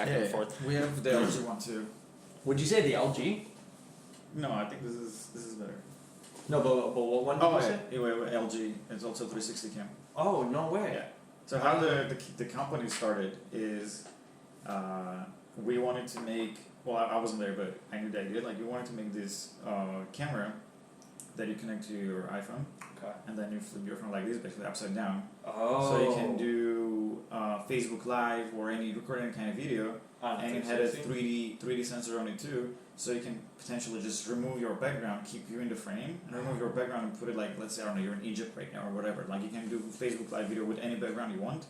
back and forth. We have the LG one too. Would you say the LG? No, I think this is better. No, but what one did you say? Anyway, LG. It's also 360 cam. Oh, no way. Yeah. So how the company started is we wanted to make. Well, I wasn't there, but I knew the idea. Like we wanted to make this camera that you connect to your iPhone. Okay. And then you flip your phone like this, basically upside down. Oh. So you can do Facebook Live or record any kind of video, and it had a 3D sensor on it too. So you can potentially just remove your background, keep you in the frame, and remove your background and put it like, let's say, I don't know, you're in Egypt right now or whatever. Like you can do Facebook Live video with any background you want.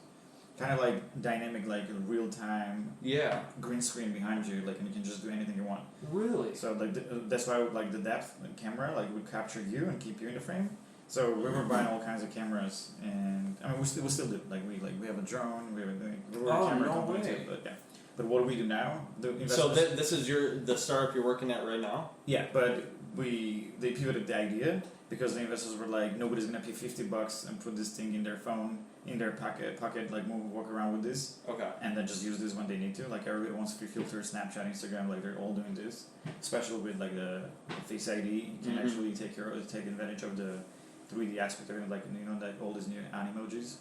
Kind of like dynamic, like real time. Yeah. Green screen behind you, like, and you can just do anything you want. Really? So like that's why like the depth camera like would capture you and keep you in the frame. So we were buying all kinds of cameras, and I mean we still do. Like we have a drone, we have a camera company too, but yeah. But what do we do now? So this is the startup you're working at right now? Yeah, but they pivoted the idea because the investors were like, nobody's gonna pay $50 and put this thing in their phone, in their pocket, like walk around with this. Okay. And then just use this when they need to. Like everybody wants free filters, Snapchat, Instagram, like they're all doing this. Especially with like the Face ID, you can actually take advantage of the 3D aspect of it, like that all these new animojis.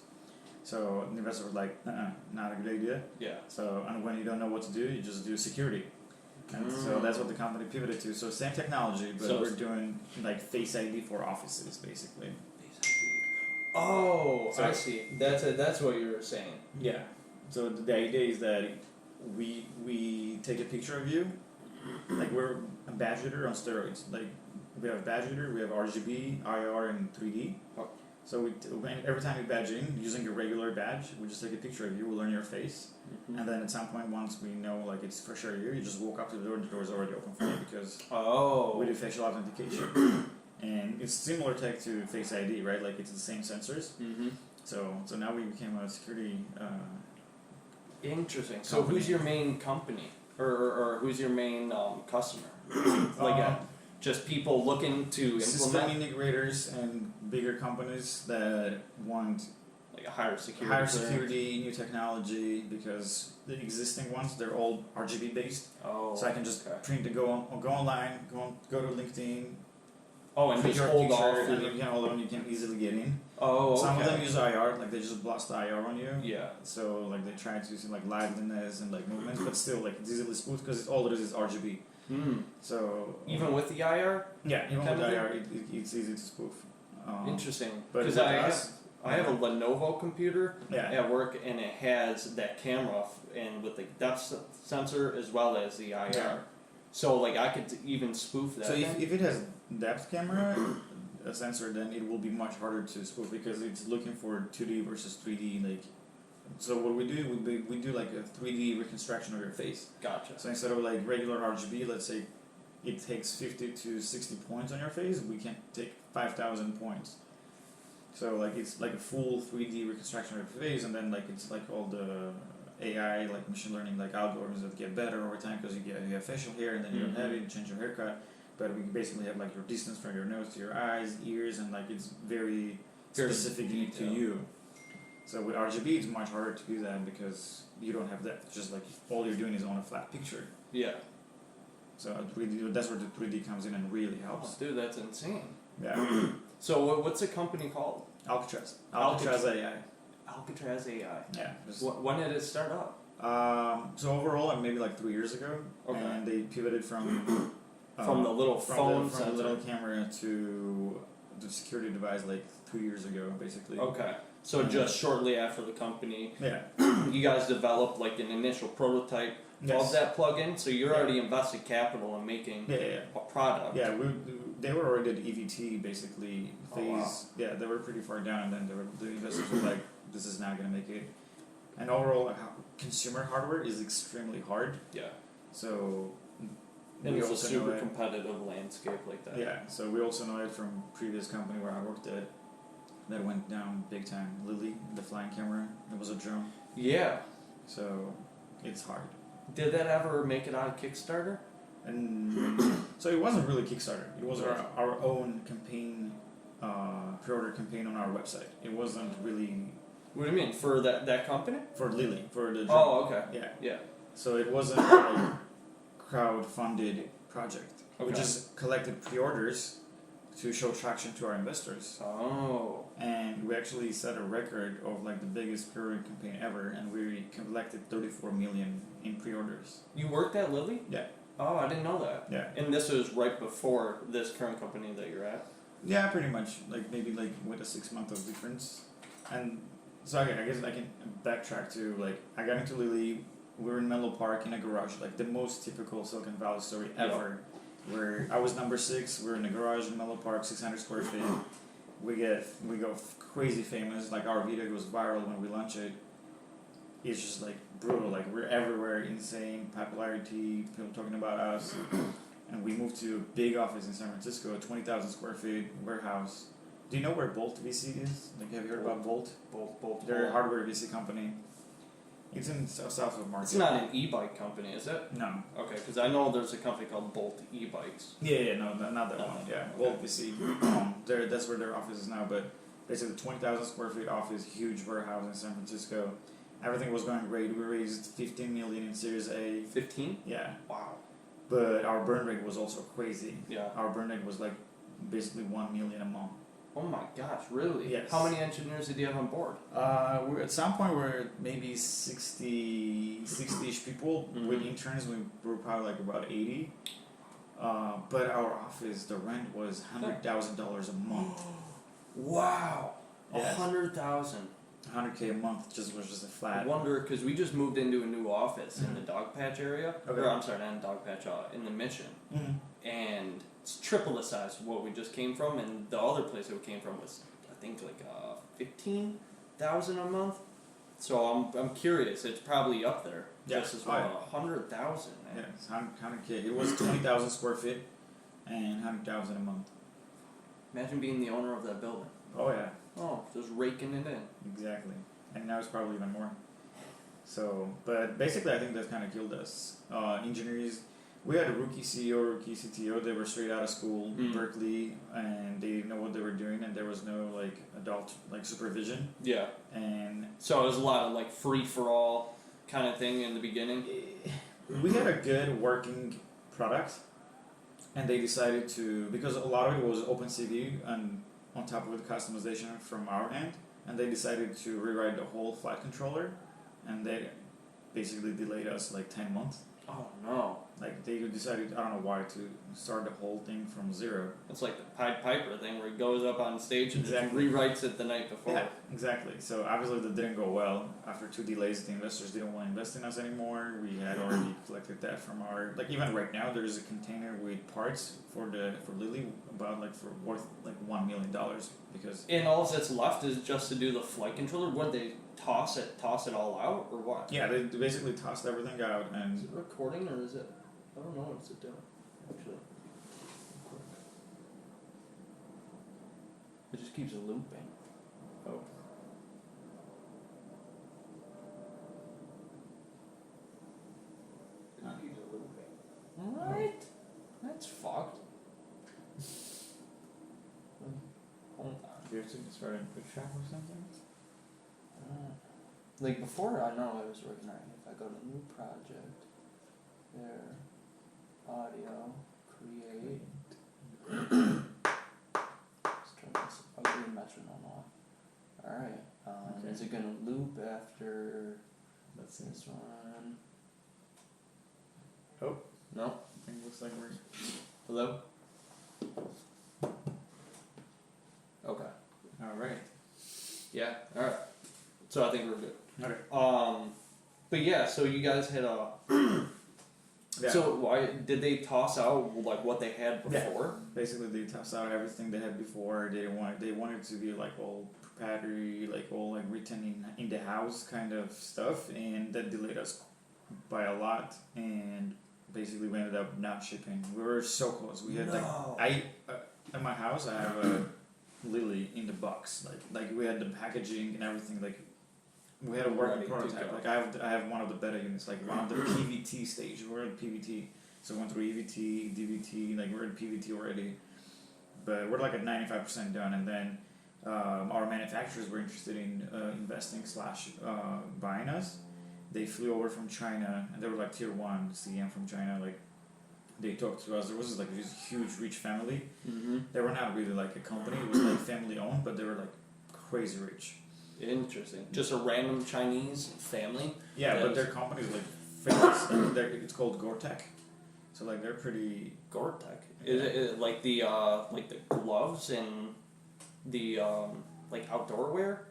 So the investors were like, not a good idea. Yeah. So and when you don't know what to do, you just do security. And so that's what the company pivoted to. So same technology, but we're doing like Face ID for offices, basically. Face ID. Oh, so I see. That's what you were saying. Yeah. So the idea is that we take a picture of you, like we're a badge reader on steroids. Like we have badge reader, we have RGB, IR, and 3D. Oh. So every time you badge in, using your regular badge, we just take a picture of you, we'll learn your face, and then at some point, once we know like it's for sure you just walk up to the door is already open for you because we do facial authentication. And it's similar tech to Face ID, right? Like it's the same sensors. So now we became a security Interesting. So who's your main company? Or who's your main customer? Just people looking to implement? System integrators and bigger companies that want like a higher security, new technology, because the existing ones, they're all RGB based. Oh, so I can just print to go online, go to LinkedIn. Oh, and just hold off. And you can hold on, you can easily get in. Oh, okay. Some of them use IR, like they just blast the IR on you. Yeah. So like they try to use like liveliness and like movement, but still like it's easily spoofed because all it is RGB. So even with the IR? Yeah, even with the IR, it's easy to spoof. Interesting. Because I have a Lenovo computer at work, and it has that camera and with the depth sensor as well as the IR. Yeah. So like I could even spoof that. So if it has depth camera, a sensor, then it will be much harder to spoof because it's looking for 2D versus 3D. Like, so what we do like a 3D reconstruction of your face. Gotcha. So instead of like regular RGB, let's say it takes 50 to 60 points on your face, we can take 5,000 points. So like it's like a full 3D reconstruction of your face, and then like it's like all the AI, like machine learning, like algorithms that get better over time because you have facial hair and then you don't have it, you change your haircut. But we basically have like your distance from your nose to your eyes, ears, and like it's very specific, unique to you. So with RGB, it's much harder to do that because you don't have that. It's just like all you're doing is on a flat picture. Yeah. So that's where the 3D comes in and really helps. Oh, dude, that's insane. Yeah. So what's the company called? Alcatraz. Alcatraz AI. Alcatraz AI. Yeah. When did it start up? So overall, maybe like 3 years ago, and they pivoted from the little phone from the little camera to the security device like 2 years ago, basically. Okay. So just shortly after the company, yeah, you guys developed like an initial prototype of that plugin. So you're already invested capital in making a product. Yeah, they were already at EVT basically phase. Oh, wow. Yeah, they were pretty far down, and then the investors were like, "This is not going to make it." And overall, consumer hardware is extremely hard. Yeah. So. And it's a super competitive landscape like that. Yeah, so we also know it from previous company where I worked at that went down big time. Lily, the flying camera, it was a drone. Yeah. So it's hard. Did that ever make it out of Kickstarter? And so it wasn't really Kickstarter. It was our own campaign, pre-order campaign on our website. It wasn't really. What do you mean for that company? For Lily, for the drone. Oh, okay. Yeah. Yeah. So it wasn't a crowd-funded project. Okay. We just collected pre-orders to show traction to our investors. Oh. And we actually set a record of like the biggest pre-order campaign ever, and we collected 34 million in pre-orders. You worked at Lilly? Yeah. Oh, I didn't know that. Yeah. And this was right before this current company that you're at? Yeah, pretty much. Like maybe like with a 6 month of difference. And so I guess I can backtrack to like I got into Lilly. We were in Menlo Park in a garage, like the most typical Silicon Valley story ever. Where I was number 6. We're in a garage in Menlo Park, 600 square feet. We go crazy famous. Like our video goes viral when we launch it. It's just like brutal. Like we're everywhere, insane popularity. People talking about us. And we moved to a big office in San Francisco, a 20,000 square feet warehouse. Do you know where Bolt VC is? Like, have you heard about Bolt? Bolt. They're a hardware VC company. It's in south of Market. It's not an e-bike company, is it? No. Okay, because I know there's a company called Bolt e-bikes. Yeah, no, not that one. Yeah, Okay. Bolt VC. That's where their office is now. But basically, 20,000 square feet office, huge warehouse in San Francisco. Everything was going great. We raised 15 million in Series A. 15? Yeah. Wow. But our burn rate was also crazy. Yeah. Our burn rate was like basically 1 million a month. Oh my gosh, really? Yes. How many engineers did you have on board? We're at some point we're maybe 60-ish people. Mhm. With interns, we were probably like about 80. But our office, the rent was $100,000 a month. Wow. Yes. 100,000. 100K a month was just a I flat. wonder, because we just moved into a new office in the Dog Patch area. Okay. Or, I'm sorry, not in Dog Patch, in the Mission. Mm-hmm. And it's triple the size of what we just came from, and the other place that we came from was, I think, like 15,000 a month. So I'm curious. It's probably up there, Yeah. just as well. 100,000. Yeah, it's 100K. It was 20,000 square feet and 100,000 a month. Imagine being the owner of that building. Oh yeah, Oh, just raking it in. exactly. And now it's probably even more. So, but basically, I think that kind of killed us. Engineers. We had a rookie CEO, rookie CTO. They were straight out of school, Berkeley, and they didn't know what they were doing, and there was no like adult like supervision. Yeah. And So it was a lot of like free for all kind of thing in the beginning. we had a good working product, and they decided to, because a lot of it was OpenCV and on top of it customization from our end, and they decided to rewrite the whole flight controller, and they basically delayed us like 10 months. Oh no. Like they decided, I don't know why, to start the whole thing from zero. It's like the Pied Piper thing where he goes up on stage and Exactly. just rewrites it the night before. Yeah, exactly. So obviously that didn't go well. After 2 delays, the investors didn't want to invest in us anymore. We had already collected that from our, like even right now there's a container with parts for Lilly about like for worth like $1 million because. And all that's left is just to do the flight controller. Would they toss it all out or what? Yeah, they basically tossed everything out Is and. it recording or is it? I don't know what it's doing actually. It just keeps looping. Oh. It keeps looping. What? That's fucked. Hold on. Do you have to start in Bootstrap or something? Like before, I know I was working on it. If I go to new project, there, audio, create. Let's turn this ugly metronome off. Alright, Okay. is it gonna loop after Let's see. this one? Oh. No? I think it looks like we're. Hello? Okay. Alright. Yeah, alright. So I think we're good. Okay. But yeah, so you guys had a. Yeah. So why did they toss out like what they had before? Basically, they tossed out everything they had before. They wanted to be like all proprietary, like all like written in the house kind of stuff, and that delayed us by a lot. And basically, we ended up not shipping. We were so close. We had at my house, I have a Lilly in the box. Like we had the packaging and everything. Like we had a working prototype. Like I have one of the beta units. Like one of the PVT stage. We're at PVT. So we went through EVT, DVT. Like we're at PVT already. But we're like at 95% done. And then our manufacturers were interested in investing / buying us. They flew over from China, and they were like tier 1 CM from China. Like, they talked to us. There was like this huge rich family. Mm-hmm. They were not really like a company. It was like family owned, but they were like crazy rich. Interesting. Just a random Chinese family. Yeah, but their company is like famous. It's called Gore-Tex. So like they're pretty. Gore-Tex. Is it like the gloves and the like outdoor wear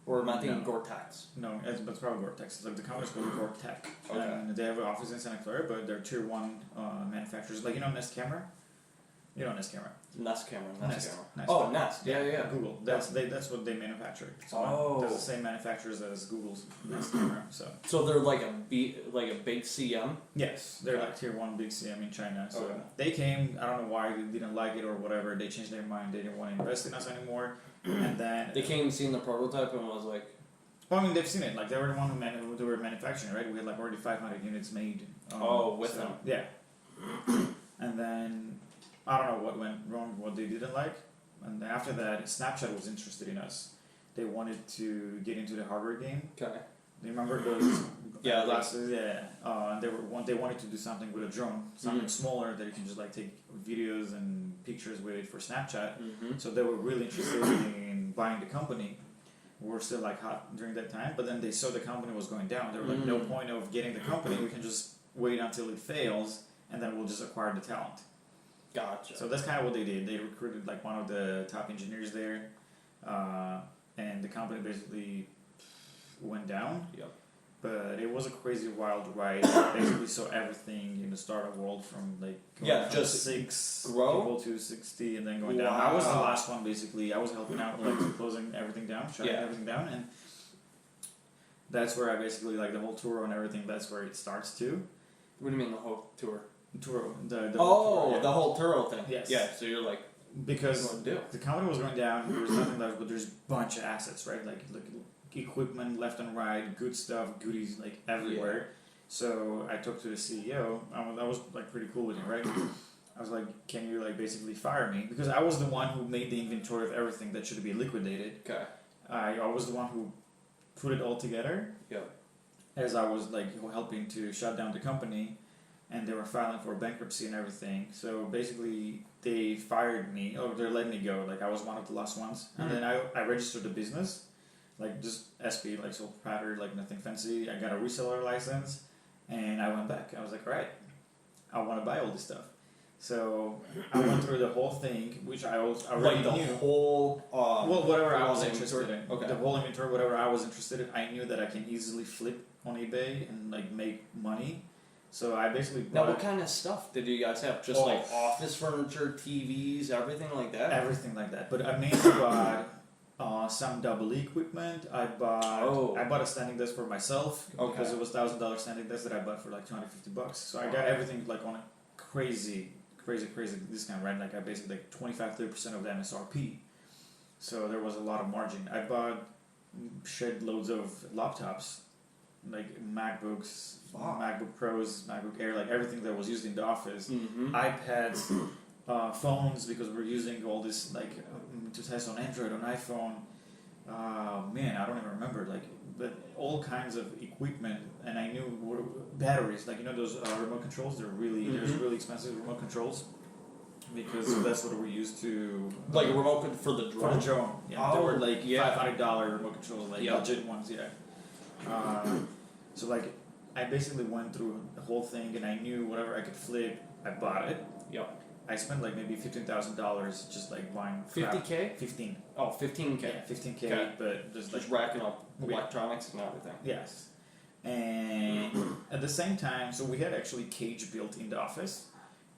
or am I thinking Gore-Tex? No, it's probably Gore-Tex. It's like the company's called Gore-Tex. Okay. And they have an office in Santa Clara, but they're tier 1 manufacturers. Like, you know Nest Camera? You know Nest Camera. Nest camera. Nest. Oh, Nest. Yeah. Google. That's what they manufacture. So that's the same manufacturers as Google's Nest Camera. So they're like a big CM. Yes, they're like tier 1 big CM in China. So Okay. they came. I don't know why they didn't like it or whatever. They changed their mind. They didn't want to invest in us anymore. And then They came and seen the prototype and was like, well, I mean, they've seen it. Like, they were the one who they were manufacturing, right? We had like already 500 units made. with them. Yeah. And then I don't know what went wrong, what they didn't like. And then after that, Snapchat was interested in us. They wanted to get into the hardware game. okay. Do you remember those Yeah, glasses? Yeah. And they wanted to do something with a drone, something smaller that you can just like take videos and pictures with for Snapchat. Mm-hmm. So they were really interested in buying the company. We were still like hot during that time, but then they saw the company was going down. They were like, no point of getting the company. We can just wait until it fails, and then we'll just acquire the talent. Gotcha. So that's kind of what they did. They recruited like one of the top engineers there, and the company basically went down. Yep. But it was a crazy wild ride. Basically saw everything in the startup world from like going from just 6 grow people to 60 and then going down. I was the last one basically. I was helping out like closing everything down, shutting everything down, and that's where I basically like the whole Turo and everything. That's where it starts too. What do you mean the whole tour? Turo, the whole Turo, the whole Turo thing. Yes. Yeah. So you're like, because what do you do? the company was going down. There was nothing left, but there's a bunch of assets, right? Like equipment left and right, good stuff, goodies like everywhere. Yeah. So I talked to the CEO. I was like pretty cool with him, right? I was like, "Can you like basically fire me?" Because I was the one who made the inventory of everything that should be liquidated. Okay. I was the one who put it all together. Yeah. As I was like helping to shut down the company, and they were filing for bankruptcy and everything. So basically, they fired me, or they let me go. Like I was one of the last ones, and then I registered the business. Like just SP, like sole proprietor, like nothing fancy. I got a reseller license, and I went back. I was like, all right, I want to buy all this stuff. So I went through the whole thing, which I already like knew. The whole well, whatever I was interested in. Okay. The whole inventory, whatever I was interested in, I knew that I can easily flip on eBay and like make money. So I basically bought. Now, what kind of stuff did you guys have? Just like office furniture, TVs, everything like that. Everything like that, but I mainly bought. Some double equipment. I bought a standing desk for myself because it was $1,000 standing desk that I bought for like $250. So I got everything like on a crazy discount, right? Like I basically like 25-30% of the MSRP. So there was a lot of margin. I bought shed loads of laptops, like MacBooks, MacBook Pros, MacBook Air, like everything that was used in the office. iPads. Phones, because we're using all this like to test on Android, on iPhone. Man, I don't even remember, like, but all kinds of equipment, and I knew batteries, like, you know those remote controls. They're really there's really expensive remote controls because that's what we used to like a remote for the drone. For the drone, yeah. They were like $500 remote controls, like legit ones, So like I basically went through the whole thing, and I knew whatever I could flip, I bought it. Yep. I spent like maybe $15,000 just like buying $50K? 15. Oh, 15K. Yeah, 15K, okay. But just like racking up electronics and everything. Yes. And at the same time, so we had actually cage built in the office,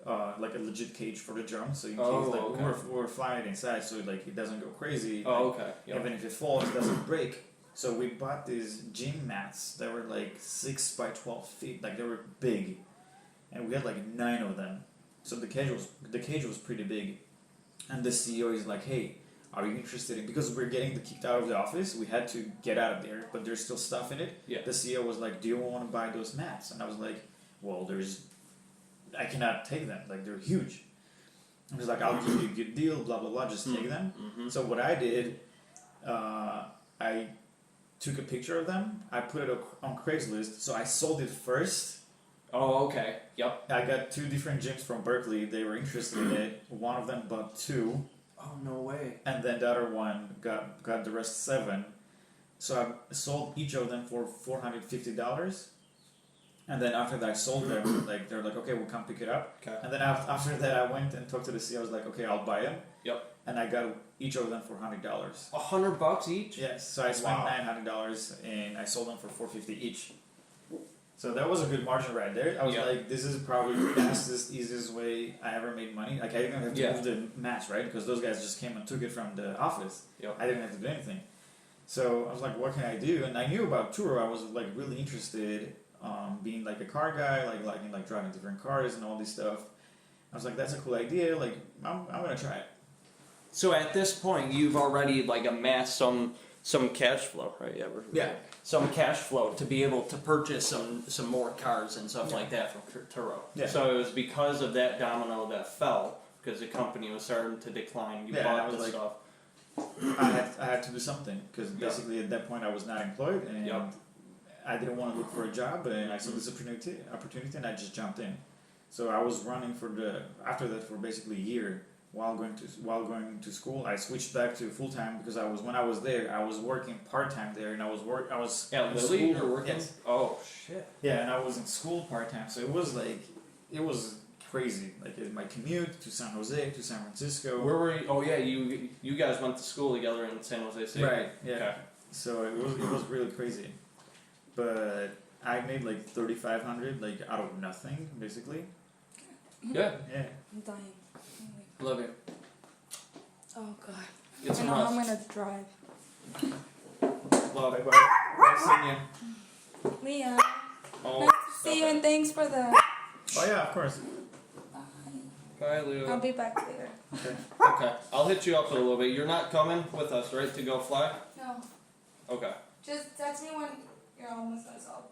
like a legit cage for the drone. So in case like we're flying it inside, so like it doesn't go crazy. Oh, like, okay. Yep. Even if it falls, it doesn't break. So we bought these gym mats that were like 6 by 12 feet, like they were big, and we had like 9 of them. So the cage was pretty big, and the CEO is like, "Hey, are you interested in?" Because we're getting kicked out of the office, we had to get out of there, but there's still stuff in it. Yeah. The CEO was like, "Do you want to buy those mats?" And I was like, "Well, I cannot take them. Like they're huge." I was like, "I'll give you a good deal, blah blah blah. Just take them." So what I did, I took a picture of them. I put it on Craigslist, so I sold it first. Oh, okay. Yep. I got 2 different gyms from Berkeley. They were interested in it. One of them bought 2. Oh, no way. And then the other one got the rest 7. So I sold each of them for $450. And then after that I sold them, like they're like, okay, we'll come pick it up. Okay. And then after that I went and talked to the CEO. I was like, okay, I'll buy them. Yep. And I got each of them for $100. $100 each? Yes. So I spent $900 and I sold them for $450 each. So that was a good margin right there. I was like, this is probably the fastest, easiest way I ever made money. Like I didn't have to move the mats, right? Because those guys just came and took it from the office. Yep. I didn't have to do anything. So I was like, what can I do? And I knew about Turo. I was like really interested, being like a car guy, like driving different cars and all this stuff. I was like, that's a cool idea. Like I'm gonna try it. So at this point, you've already like amassed some cash flow, right? Yeah. Some cash flow to be able to purchase some more cars and stuff like that from Turo. Yeah. So it was because of that domino that fell, because the company was starting to decline. You bought the stuff. I had to do something because basically at that point I was not employed and I didn't want to look for a job, and I saw this opportunity and I just jumped in. So I was running after that for basically a year. While going to school, I switched back to full time because when I was there, I was working part time there, and I was at Lilly. You were working. Yes. Oh shit. Yeah, and I was in school part time, so it was crazy. Like my commute to San Jose to San Francisco. Where were you? Oh yeah, you guys went to school together in San Jose State. Right. Yeah. Okay. So it was really crazy, but I made like $3,500 like out of nothing basically. Yeah. Yeah. I'm dying. Love you. Oh god. Get some I know rest. I'm gonna drive. Love it. Nice seeing you. Leah, Oh, nice to see you and thanks for the... Oh yeah, of course. Bye, Leo. I'll be back later. Okay. Okay, I'll hit you up in a little bit. You're not coming with us, right, to go fly? No. Okay. Just text me when you're almost done, so...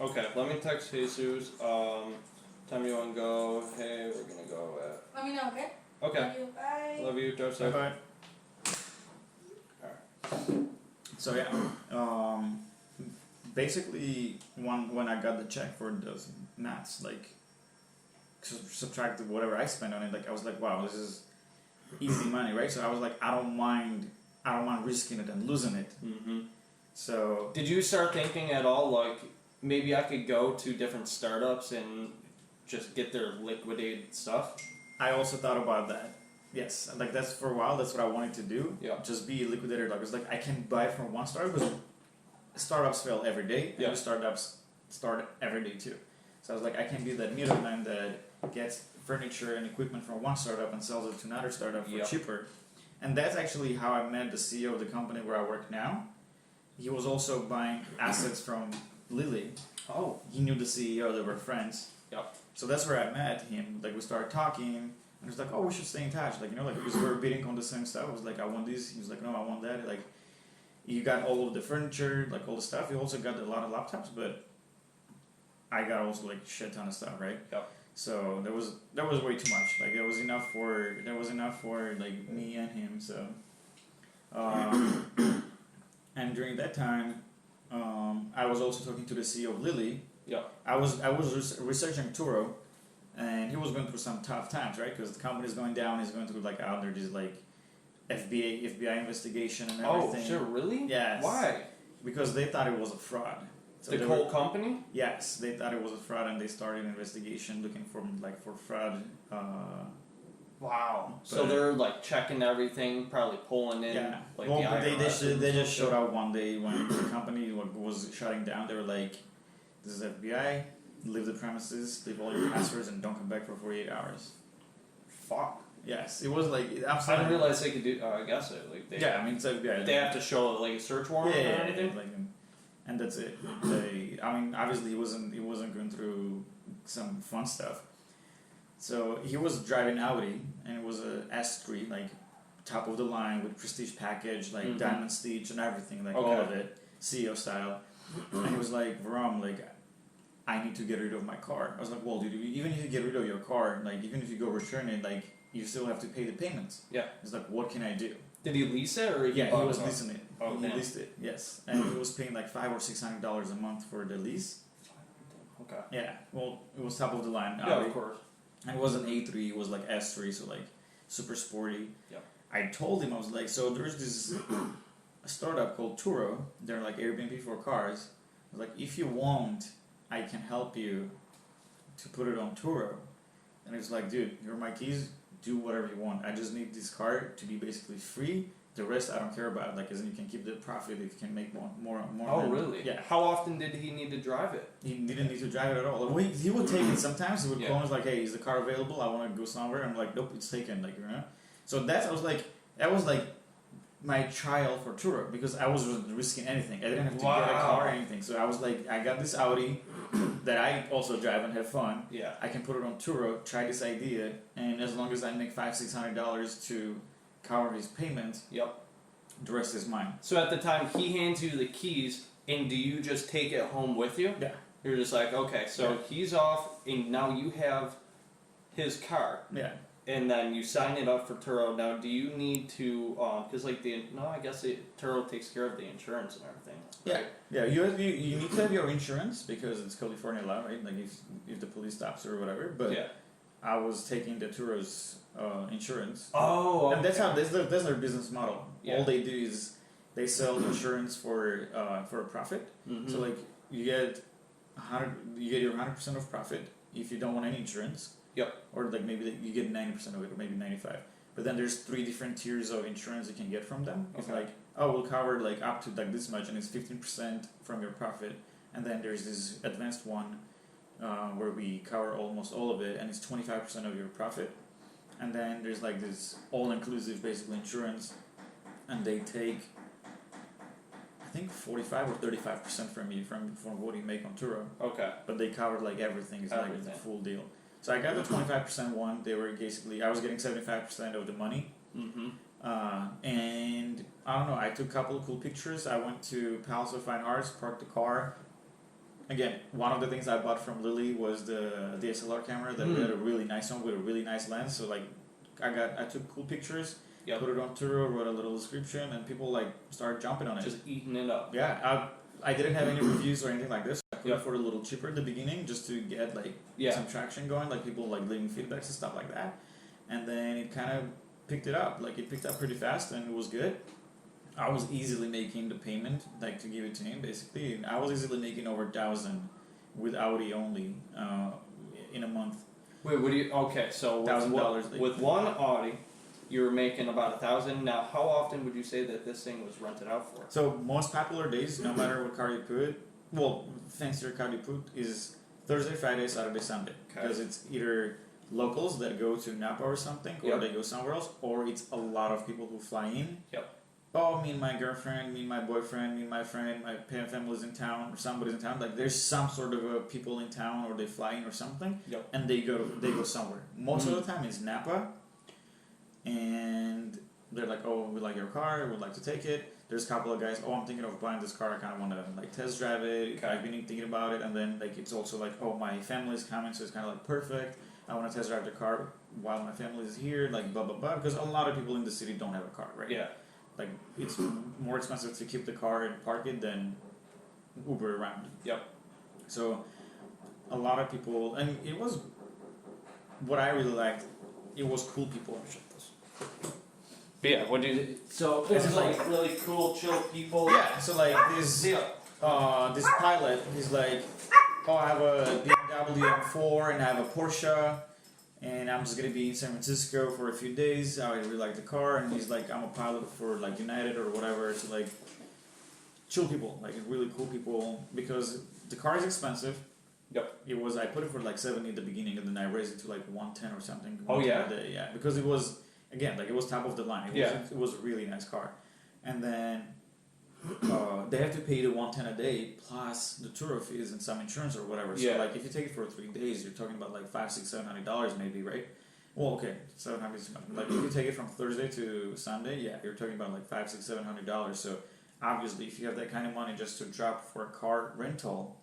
Okay, let me text Jesus. Time you want to go. Hey, we're gonna go at... Let me know, okay? Okay. Love you. Bye. Love you. Drive safe. Bye. So yeah, basically when I got the check for those mats, like subtracted whatever I spent on it, like I was like, wow, this is easy money, right? So I was like, I don't mind risking it and losing it. Mm-hmm. So did you start thinking at all, like, maybe I could go to different startups and just get their liquidated stuff? I also thought about that. Yes, like that's for a while. That's what I wanted to do. Yeah. Just be a liquidator. Like it's like I can buy from one startup because startups fail every day. And startups start every day too. So I was like, I can be that middleman that gets furniture and equipment from one startup and sells it to another startup for cheaper. And that's actually how I met the CEO of the company where I work now. He was also buying assets from Lilly. Oh. He knew the CEO. They were friends. Yep. So that's where I met him. Like we started talking. And he was like, oh, we should stay in touch. Like, you know, like, because we were bidding on the same stuff. I was like, I want this. He was like, no, I want that. Like, you got all of the furniture, like, all the stuff. You also got a lot of laptops, but I got also, like, shit ton of stuff, right? Yep. So, that was way too much. Like, there was enough for, like, me and him, so. And during that time, I was also talking to the CEO of Lilly. Yeah. I was researching Turo. And he was going through some tough times, right? Because the company is going down. He's going through like out there, just like FBI investigation and everything. Oh, sure, really? Yes. Why? Because they thought it was a fraud. So the whole company? Yes, they thought it was a fraud, and they started an investigation looking for fraud. Wow. So they're like checking everything, probably pulling in. Yeah. Like well, the IRS they just showed up one day when the company was shutting down. They were like, "This is FBI. Leave the premises, leave all your passwords, and don't come back for 48 hours." Fuck. Yes, it was like I didn't realize they could do. I guess it. Like they, I mean, it's FBI. They have to show like a search warrant or anything. Like, and that's it. I mean, obviously, he wasn't going through some fun stuff. So he was driving Audi, and it was a S3, like top of the line with prestige package, like diamond stitch and everything, like all of it, CEO style. And he was like, "Varam, like, I need to get rid of my car." I was like, "Well, dude, even if you get rid of your car, like, even if you go return it, like, you still have to pay the payments." Yeah. It's like, what can I do? Did he lease it or he was it? leasing it. Oh, he leased it, yes, and he was paying like $500 or $600 a month for the lease. Okay. Yeah, well, it was top of the line. Yeah, of course. And it wasn't A3, it was like S3, so like super sporty. Yep. I told him, I was like, so there's this a startup called Turo. They're like Airbnb for cars. I was like, if you want, I can help you to put it on Turo. And he was like, dude, here are my keys. Do whatever you want. I just need this car to be basically free. The rest I don't care about. Like, as in you can keep the profit if you can make more. Oh, than, really? Yeah. How often did he need to drive it? He didn't need to drive it at all. Like, he would take it sometimes. He would Yeah. call us like, "Hey, is the car available? I want to go somewhere." I'm like, "Nope, it's taken." Like, you know. So that was like my trial for Turo because I wasn't risking anything. I didn't have to get a car or anything. So I was like, I got this Audi that I also drive and have fun. Yeah. I can put it on Turo, try this idea, and as long as I make $500-$600 to cover his payment, Yep. the rest is mine. So at the time he hands you the keys, and do you just take it home with you? Yeah. You're just like, okay, so he's off, and now you have his car. Yeah. And then you sign it up for Turo. Now, do you need to, because I guess Turo takes care of the insurance and everything. Right? Yeah. You need to have your insurance because it's California law, right? Like if the police stops or whatever. But yeah. I was taking the Turo's insurance. Oh, okay. And that's their business model. Yeah. All they do is they sell insurance for a profit. Mm-hmm. So like you get your 100% of profit if you don't want any insurance. Yep. Or like maybe you get 90% of it, or maybe 95%. But then there's 3 different tiers of insurance you can get from them. It's Okay. like, oh, we'll cover like up to like this much, and it's 15% from your profit. And then there's this advanced one where we cover almost all of it, and it's 25% of your profit. And then there's like this all-inclusive basically insurance, and they take, I think 45 or 35% from you from what you make on Turo. Okay. But they covered like everything. It's like the full deal. So I got the 25% one. They were basically, I was getting 75% of the money. Mm-hmm. And I don't know, I took a couple of cool pictures. I went to Palace of Fine Arts, parked the car. Again, one of the things I bought from Lily was the DSLR camera that we had a really nice one with a really nice lens. So like, I took cool pictures, put it on Turo, wrote a little description, and people like started jumping on it. Just eating it up. Yeah, I didn't have any reviews or anything like this. I put it for a little cheaper at the beginning just to get like some traction going, like people like leaving feedbacks and stuff like that. And then it kind of picked it up. Like it picked up pretty fast and it was good. I was easily making the payment, like to give it to him basically. And I was easily making over 1,000 with Audi only in a month. Wait, what do you? Okay, so $1,000 with one Audi, you were making about 1,000. Now, how often would you say that this thing was rented out for? So most popular days, no matter what car you put, well, fancier car you put is Thursday, Friday, Saturday, Sunday, because it's either locals that go to Napa or something, or they go somewhere else, or it's a lot of people who fly in. Yep. Oh, me and my girlfriend, me and my boyfriend, me and my friend, my family's in town, or somebody's in town. Like there's some sort of people in town, or they fly in or something, and they go somewhere. Most of the time it's Napa, and they're like, oh, we like your car, we'd like to take it. There's a couple of guys, oh, I'm thinking of buying this car, I kind of want to like test drive it. I've been thinking about it, and then like it's also like, oh, my family's coming, so it's kind of like perfect. I want to test drive the car while my family is here, like blah blah blah. Because a lot of people in the city don't have a car, right? Yeah. Like it's more expensive to keep the car and park it than Uber around. Yep. So a lot of people, and it was what I really liked. It was cool people. But yeah, what do you? So this is like really cool, chill people. Yeah. So like this pilot, he's like, oh, I have a BMW M4 and I have a Porsche. And I'm just gonna be in San Francisco for a few days. I really like the car, and he's like, I'm a pilot for like United or whatever. So like, chill people, like really cool people, because the car is expensive. Yep. I put it for like 70 at the beginning, and then I raised it to like 110 or something. Oh yeah. Yeah, because it was it was top of the line. It was a really nice car, and then they have to pay the 110 a day plus the Turo fees and some insurance or whatever. So like if you take it for 3 days, you're talking about like $500-$700 maybe, right? Well, okay, $700. Like if you take it from Thursday to Sunday, you're talking about like $500-$700. So obviously, if you have that kind of money just to drop for a car rental,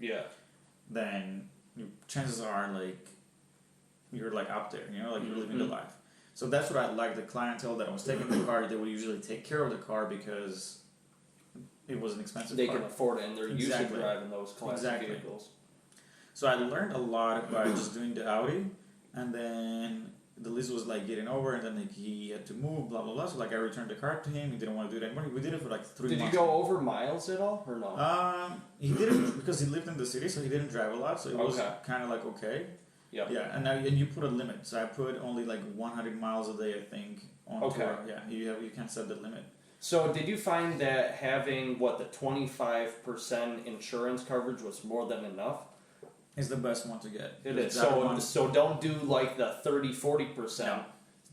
then chances are like you're like up there, you know, like you're living the life. So that's what I like. The clientele that I was taking the car, they would usually take care of the car because it was an expensive They car. can afford it, and they're used to driving those classic vehicles. So I learned a lot by just doing the Audi, and then the lease was like getting over, and then like he had to move, blah blah blah. So like I returned the car to him. He didn't want to do it anymore. We did it for like 3 months. Did you go over miles at all, or no? He didn't because he lived in the city, so he didn't drive a lot. So it was kind of like okay. Yep. Yeah, and you put a limit. So I put only like 100 miles a day, I think, on Turo. Yeah, you can't set the limit. So did you find that having the 25% insurance coverage was more than enough? It's the best one to get. It is. So don't do like the 30-40%.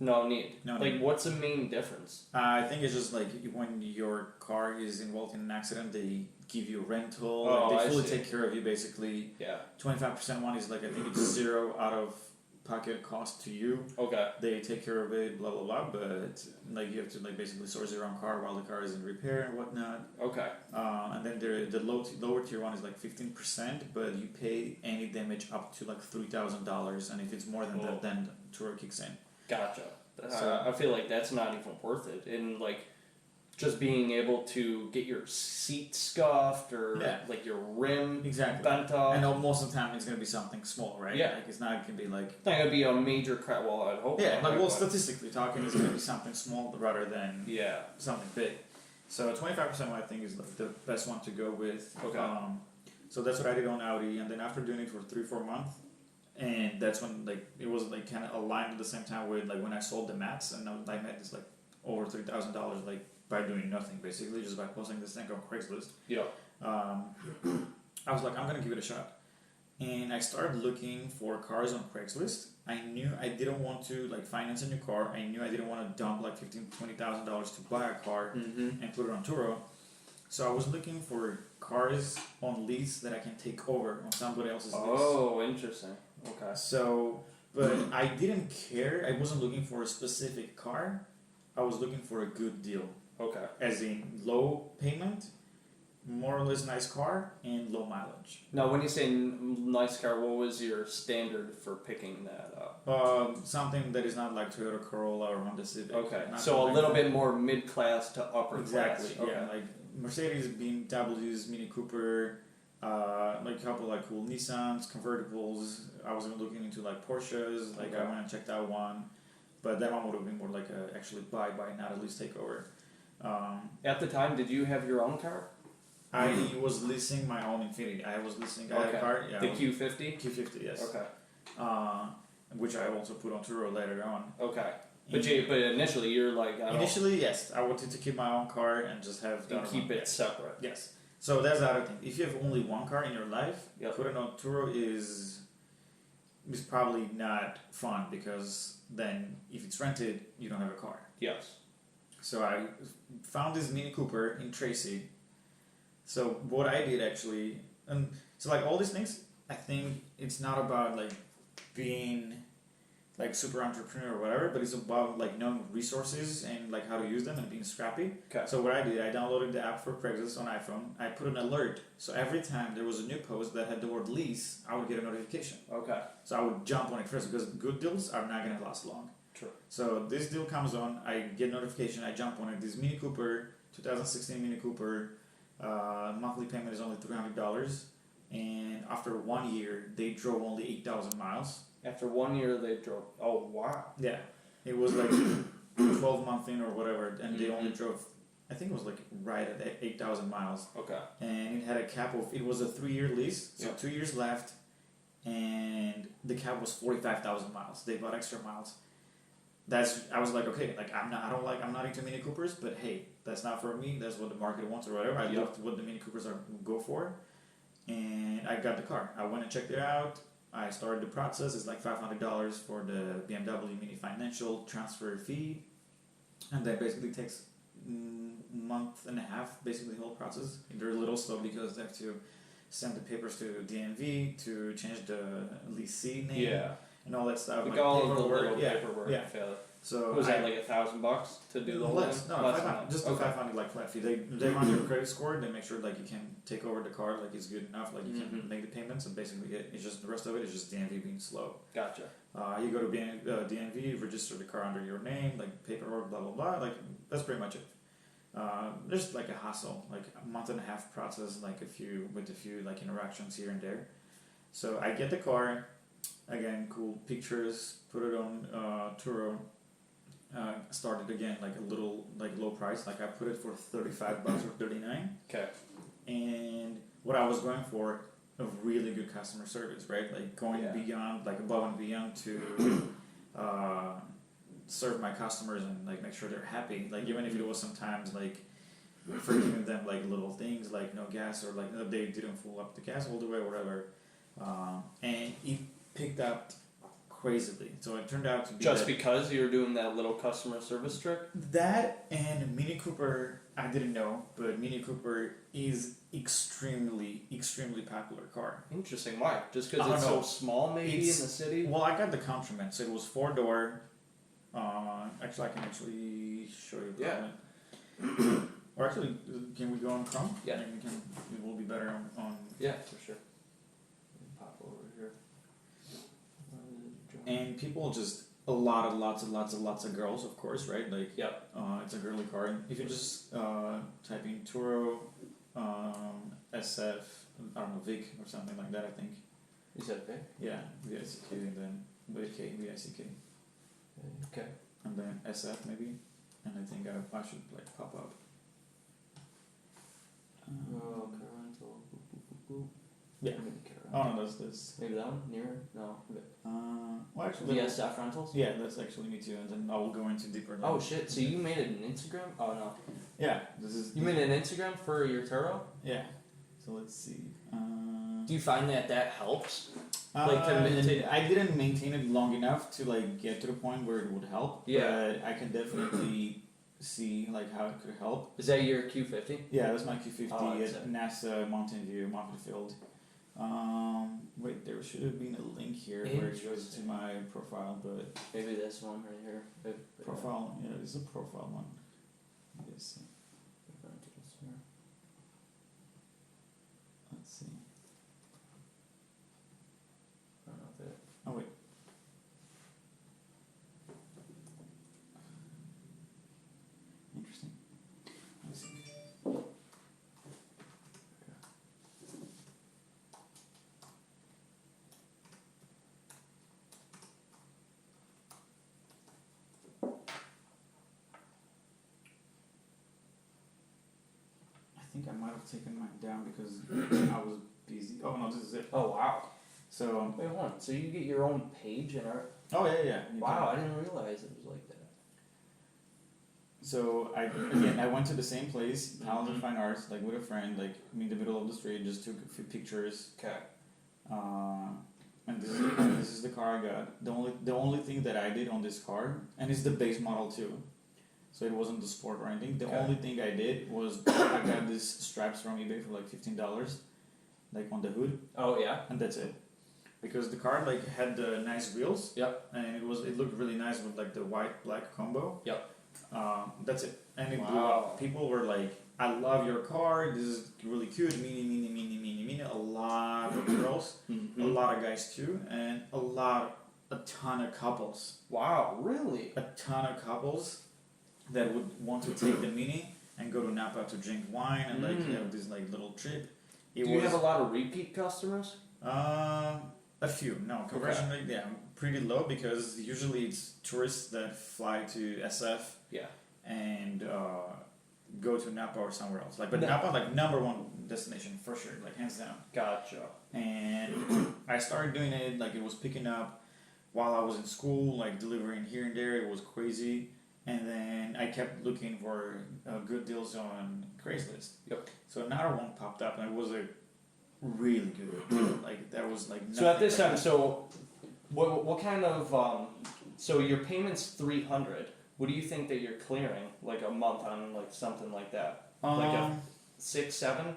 No need. No like need. What's the main difference? I think it's just like when your car is involved in an accident, they give you rental. Oh, they fully take care of you basically. Yeah. 25% one is like I think it's zero out of pocket cost to you. Okay. They take care of it, blah blah blah. But like you have to like basically source your own car while the car is in repair and whatnot. Okay. And then the lower tier one is like 15%, but you pay any damage up to like $3,000, and if it's more than that, then Turo kicks in. Gotcha. So, I feel like that's not even worth it. And like just being able to get your seat scuffed or like your rim bent off. I know most of the time it's going to be something small, right? Yeah. Like it's not going to be like... It's not going to be a major crash. Well, I'd hope yeah, not. well, statistically talking, it's going to be something small rather than something big. So 25% I think is like the best one to go with. Okay. So that's what I did on Audi, and then after doing it for 3-4 months, and that's when like it was like kind of aligned at the same time with like when I sold the mats, and I made this like over $3,000 like by doing nothing, basically just by posting this thing on Craigslist. Yeah. I was like, I'm gonna give it a shot, and I started looking for cars on Craigslist. I knew I didn't want to like finance a new car. I knew I didn't want to dump like $15,000-$20,000 to buy a car and put it on Turo. So I was looking for cars on lease that I can take over on somebody else's lease. Oh, interesting. Okay. So, but I didn't care. I wasn't looking for a specific car. I was looking for a good deal. Okay. As in low payment, more or less nice car, and low mileage. Now, when you say nice car, what was your standard for picking that up? Something that is not like Toyota Corolla or Honda Civic. Okay. So a little bit more mid-class to upper class. Exactly. Yeah, like Mercedes, BMWs, Mini Cooper, like a couple like cool Nissans, convertibles. I was even looking into like Porsches. Like I went and checked out one, but that one would have been more like a actually buy, not at least take over. At the time, did you have your own car? I was leasing my own Infiniti. I was leasing a car. Yeah, the Q50? Q50, yes. Okay. Which I also put on Turo later on. Okay. But initially you're like... Initially, yes. I wanted to keep my own car and just have... And keep it separate. Yes. So that's the other thing. If you have only one car in your life, putting on Turo is probably not fun, because then if it's rented, you don't have a car. Yes. So I found this Mini Cooper in Tracy. So what I did actually, and so like all these things, I think it's not about like being like super entrepreneur or whatever, but it's about like knowing resources and like how to use them and being scrappy. Okay. So what I did, I downloaded the app for Craigslist on iPhone. I put an alert, so every time there was a new post that had the word lease, I would get a notification. Okay. So I would jump on it first, because good deals are not gonna last long. True. So this deal comes on, I get notification, I jump on it. This Mini Cooper, 2016 Mini Cooper, monthly payment is only $300, and after 1 year, they drove only 8,000 miles. After 1 year, they drove. Oh wow! Yeah, it was like 12 month in or whatever, and they only drove. I think it was like right at 8,000 miles. Okay. And it had a cap of. It was a 3-year lease, so 2 years left, and the cap was 45,000 miles. They bought extra miles. I was like, okay, like I'm not into Mini Coopers, but hey, that's not for me. That's what the market wants or whatever. I loved what the Mini Coopers go for, and I got the car. I went and checked it out. I started the process. It's like $500 for the BMW Mini Financial transfer fee, and that basically takes month and a half, basically the whole process. They're a little slow because they have to send the papers to DMV to change the leasee name. Yeah. and all that stuff. Like like all of the paperwork. little Yeah, paperwork. yeah. So So was that like $1,000 to do the whole less? thing? No, Less 500, than just that. the 500 like flat fee. They run your credit score. They make sure like you can take over the car, like it's good enough, like you can make the payments, and basically it's just the rest of it is just DMV being slow. Gotcha. You go to DMV, register the car under your name, like paperwork, blah blah blah. Like that's pretty much it. There's like a hassle, like a month and a half process, like a few like interactions here and there. So I get the car, again, cool pictures, put it on Turo. Started again like a little like low price, like I put it for $35 or $39. Okay. And what I was going for, a really good customer service, right? Like going beyond, like above and beyond to serve my customers and like make sure they're happy. Like even if it was sometimes like forgiving them like little things like no gas or like they didn't fill up the gas all the way or whatever. And it picked up crazily. So it turned out to be just because you were doing that little customer service trick? That and Mini Cooper, I didn't know, but Mini Cooper is extremely popular car. Interesting. Why? Just because it's so small, maybe in the city? Well, I got the compliment. So it was 4-door. Actually, I can actually show you. Yeah. Or actually, can we go on Chrome? Yeah. It will be better on. Yeah, for sure. Pop over here. And people just lots of girls, of course, right? Like, it's a girly car. And if you just type in Turo, SF, I don't know, Vick or something like that, I think. You said Vick? Yeah, VICK and then VICK. Okay. And then SF maybe, and I think I should like pop up. Car rental. Yeah. Oh no, that's maybe that one nearer. No. Well, actually, VSF rentals. Yeah, that's actually me too, and then I will go into deeper. Oh shit! So you made an Instagram? Oh no. Yeah, this is. You made an Instagram for your Turo? Yeah. So let's see. Do you find that helps? I didn't maintain it long enough to like get to the point where it would help. Yeah. But I can definitely see like how it could help. Is that your Q50? Yeah, that's my Q50 at NASA Mountain View, Mountain Field. Wait, there should have been a link here where it goes to my profile, but maybe this one right here. Profile, yeah, this is a profile one. Yes. Let's see. I don't know if it. Oh wait. Interesting. Let's see. I think I might have taken mine down because I was busy. Oh no, this is it. Oh wow. So wait, hold on. So you get your own page and art? Oh yeah. Wow, I didn't realize it was like that. So I went to the same place, Palace of Fine Arts, like with a friend, like in the middle of the street, just took a few pictures. Okay. And this is the car I got. The only thing that I did on this car, and it's the base model too, so it wasn't the sport or anything. The only thing I did was I got these straps from eBay for like $15, like on the hood. Oh yeah. And that's it. Because the car like had the nice wheels. Yep. And it looked really nice with like the white black combo. Yep. That's it. And it blew up. People were like, I love your car, this is really cute, mini. A lot of girls, a lot of guys too, and a ton of couples. Wow, really? A ton of couples that would want to take the Mini and go to Napa to drink wine and like have this like little trip. Do you have a lot of repeat customers? A few. No, conversion rate, pretty low because usually it's tourists that fly to SF. Yeah. And go to Napa or somewhere else. But Napa, like number one destination for sure, like hands down. Gotcha. And I started doing it, like it was picking up while I was in school, like delivering here and there. It was crazy. And then I kept looking for good deals on Craigslist. Yep. So another one popped up, and it was a really good deal. Like that was like. So at this time, so what kind of so your payment's $300. What do you think that you're clearing like a month on like something like that? Like a 600-700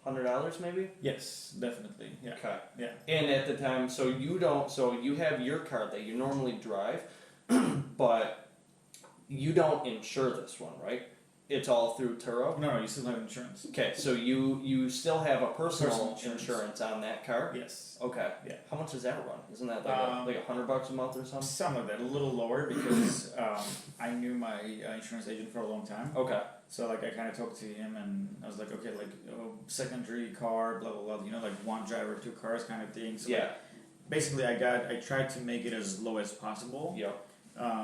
$100 maybe. Yes, definitely. Yeah. Okay. Yeah. And at the time, so you have your car that you normally drive, but you don't insure this one, right? It's all through Turo. No, you still have insurance. Okay, so you still have a personal Personal insurance on that car. Yes. Okay. Yeah. How much does that run? Isn't that like $100 a month or something? Some of that, a little lower because I knew my insurance agent for a long time. Okay. So like I kind of talked to him and I was like, okay, like secondary car, blah blah blah. You know, like one driver, two cars kind of thing. So Yeah. like, basically, I tried to make it as low as possible. Yep.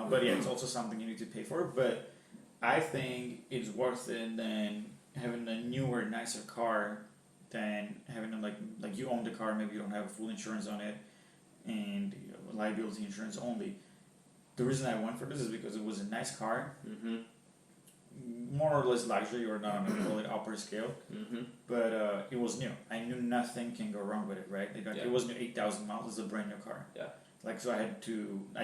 But yeah, it's also something you need to pay for. But I think it's worth it than having a newer, nicer car than having a, like you own the car, maybe you don't have full insurance on it, and liability insurance only. The reason I went for this is because it was a nice car, more or less luxury, or not, I'm gonna call it upper scale, but it was new. I knew nothing can go wrong with it, right? It was new, 8,000 miles. It's a brand new car. Yeah. Like, so I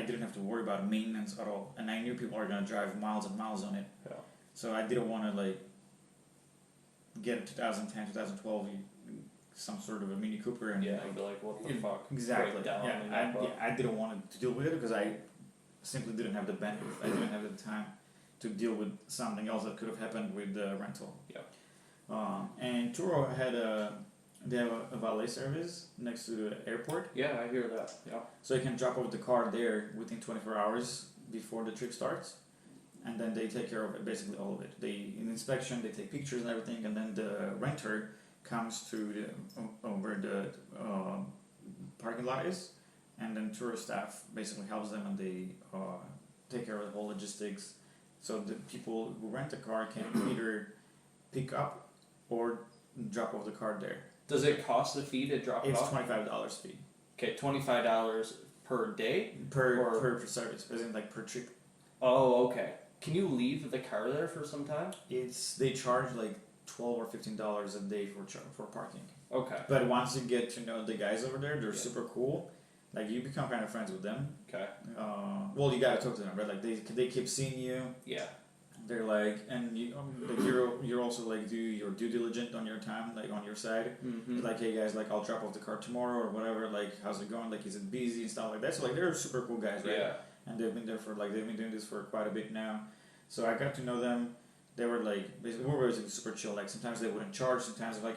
didn't have to worry about maintenance at all, and I knew people are gonna drive miles and miles on it. Yeah. So I didn't want to like get a 2010, 2012, some sort of a Mini Cooper, and I'd be like, what the fuck? Exactly. Break down I didn't want to deal with it because I simply didn't have the bandwidth. I didn't have the time to deal with something else that could have happened with the rental. Yeah. And Turo they have a valet service next to the airport. Yeah, I hear that. Yeah. So you can drop off the car there within 24 hours before the trip starts. And then they take care of it, basically all of it. In inspection, they take pictures and everything, and then the renter comes to where the parking lot is, and then Turo staff basically helps them, and they take care of the whole logistics. So the people who rent the car can either pick up or drop off the car there. Does it cost a fee to drop it off? It's $25 fee. Okay, $25 per day? Per service, as in like per trip. Oh, okay. Can you leave the car there for some time? They charge like $12 or $15 a day for parking. Okay. But once you get to know the guys over there, they're super cool. Like you become kind of friends with them. Okay. Well, you gotta talk to them, right? Like they keep seeing you. Yeah. They're like, and you're also like do your due diligence on your time, like on your side. Like, hey guys, like I'll drop off the car tomorrow or whatever. Like, how's it going? Like, is it busy and stuff like that? So like they're super cool guys, right? Yeah. And they've been doing this for quite a bit now. So I got to know them. They were like, basically, we were super chill. Like sometimes they wouldn't charge. Sometimes like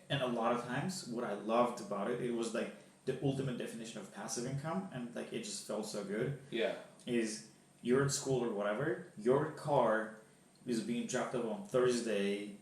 and a lot of times what I loved about it, it was like the ultimate definition of passive income, and like it just felt so good. Yeah. Is you're at school or whatever, your car is being dropped off on Thursday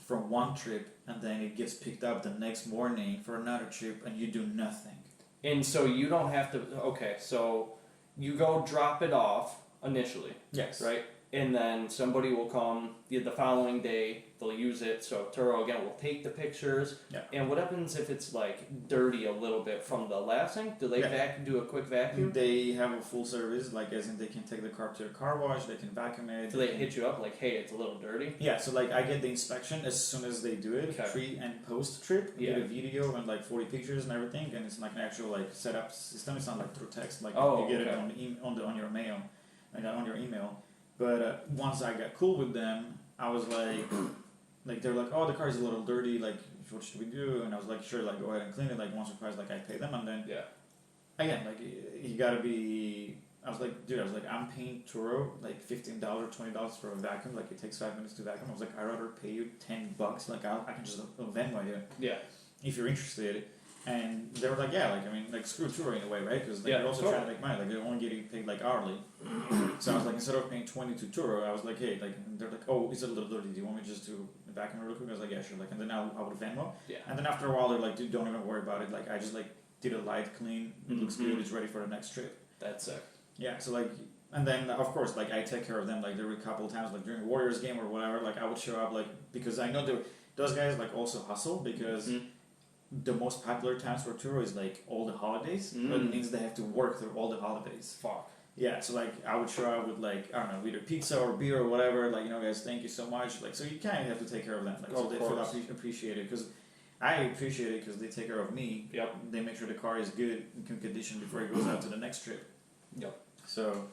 from one trip, and then it gets picked up the next morning for another trip, and you do nothing. And so you don't have to. Okay, so you go drop it off initially. Yes. Right? And then somebody will come the following day, they'll use it, so Turo again will take the pictures. Yeah. And what happens if it's like dirty a little bit from the last thing? Do they do a quick vacuum? They have a full service, like as in they can take the car to a car wash, they can vacuum it. Do they hit you up like, hey, it's a little dirty? Yeah, so like I get the inspection as soon as they do it, Okay. pre and post trip, Yeah. get a video and like 40 pictures and everything, and it's like an actual like setup system. It's not like through text, like Oh, you get okay. it on your mail, like on your email. But once I got cool with them, I was like they're like, oh, the car is a little dirty, like what should we do? And I was like, sure, like go ahead and clean it, like once or twice, like I pay them, and then again, like you gotta be. I was like, dude, I'm paying Turo like $15 or $20 for a vacuum, like it takes 5 minutes to vacuum. I was like, I'd rather pay you $10, like I can just Venmo you, if you're interested. And they were like, yeah, like I mean, like screw Turo in a way, right? Because they're also trying to make money, like they're only getting paid like hourly. So I was like, instead of paying 20 to Turo, I was like, hey, like they're like, oh, is it a little dirty? Do you want me just to vacuum real quick? I was like, yeah, sure. Like, and then I would Venmo. Yeah. And then after a while, they're like, dude, don't even worry about it. Like I just like did a light clean, it looks good, it's ready for the next trip. That's sick. Yeah, so like, and then of course, like I take care of them. Like there were a couple of times, like during Warriors game or whatever, like I would show up, like because I know those guys like also hustle because the most popular times for Turo is like all the holidays. But it means they have to work through all the holidays. Fuck. Yeah, so like I would show up with like I don't know, either pizza or beer or whatever. Like guys, thank you so much. Like so you kind of have to take care of them. Like so they feel appreciated because. I appreciate it because they take care of me. Yep. They make sure the car is good in condition before it goes out to the next trip. Yep. So,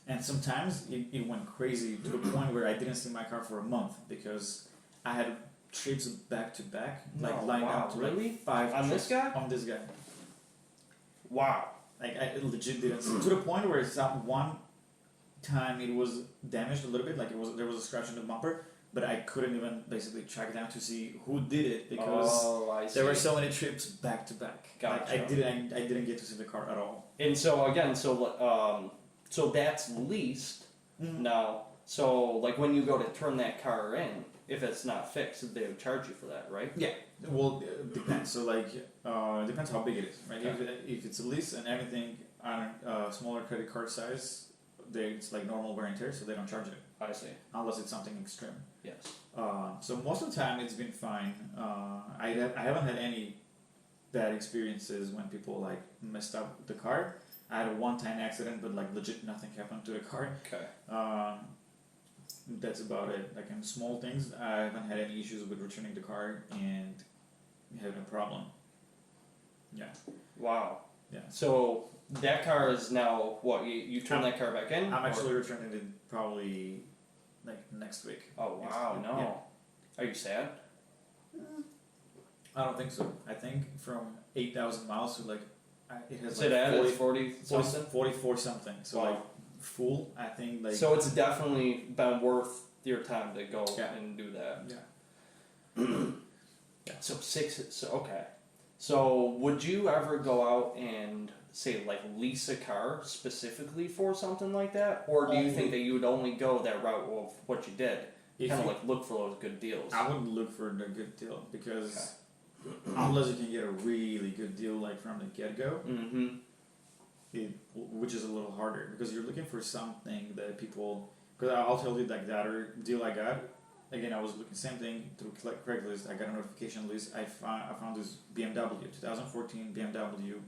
and sometimes it went crazy to the point where I didn't see my car for a month because I had trips back to back, No, like lined wow, up to really? like 5 On trips this guy? On this guy. Wow. Like I legit didn't see, to the point where it's not one time it was damaged a little bit, like there was a scratch in the bumper, but I couldn't even basically track down to see who did it because there were so many trips back to back. Gotcha. Like I didn't get to see the car at all. And so again, so that's leased now. So like when you go to turn that car in, if it's not fixed, they would charge you for that, right? Yeah. Well, depends. So like, depends how big it is, right? Okay. If it's a lease and everything on a smaller credit card size, it's like normal wear and tear, so they don't charge it. I see. Unless it's something extreme. Yes. So most of the time it's been fine. I haven't had any bad experiences when people like messed up the car. I had a one-time accident, but like legit nothing happened to the car. Okay. That's about it. Like in small things, I haven't had any issues with returning the car and having a problem. Yeah. Wow. Yeah. So that car is now what? You turn that car back in? I'm actually returning it probably like next week. Oh wow! No. Yeah. Are you sad? I don't think so. I think from 8,000 miles to like it has Is it at 40 something? 44 something. So Wow. like full, I think like. So it's definitely been worth your time to go Yeah. and do that. Yeah. Yeah. So okay. So would you ever go out and say like lease a car specifically for something like that, or do you think that you would only go that route of what you did, kind of like look for those good deals? I wouldn't look for the good deal because unless you can get a really good deal like from the get-go, which is a little harder because you're looking for something that people. Because I'll tell you like the other deal I got. Again, I was looking same thing through Craigslist. I got a notification list. I found this BMW 2014 BMW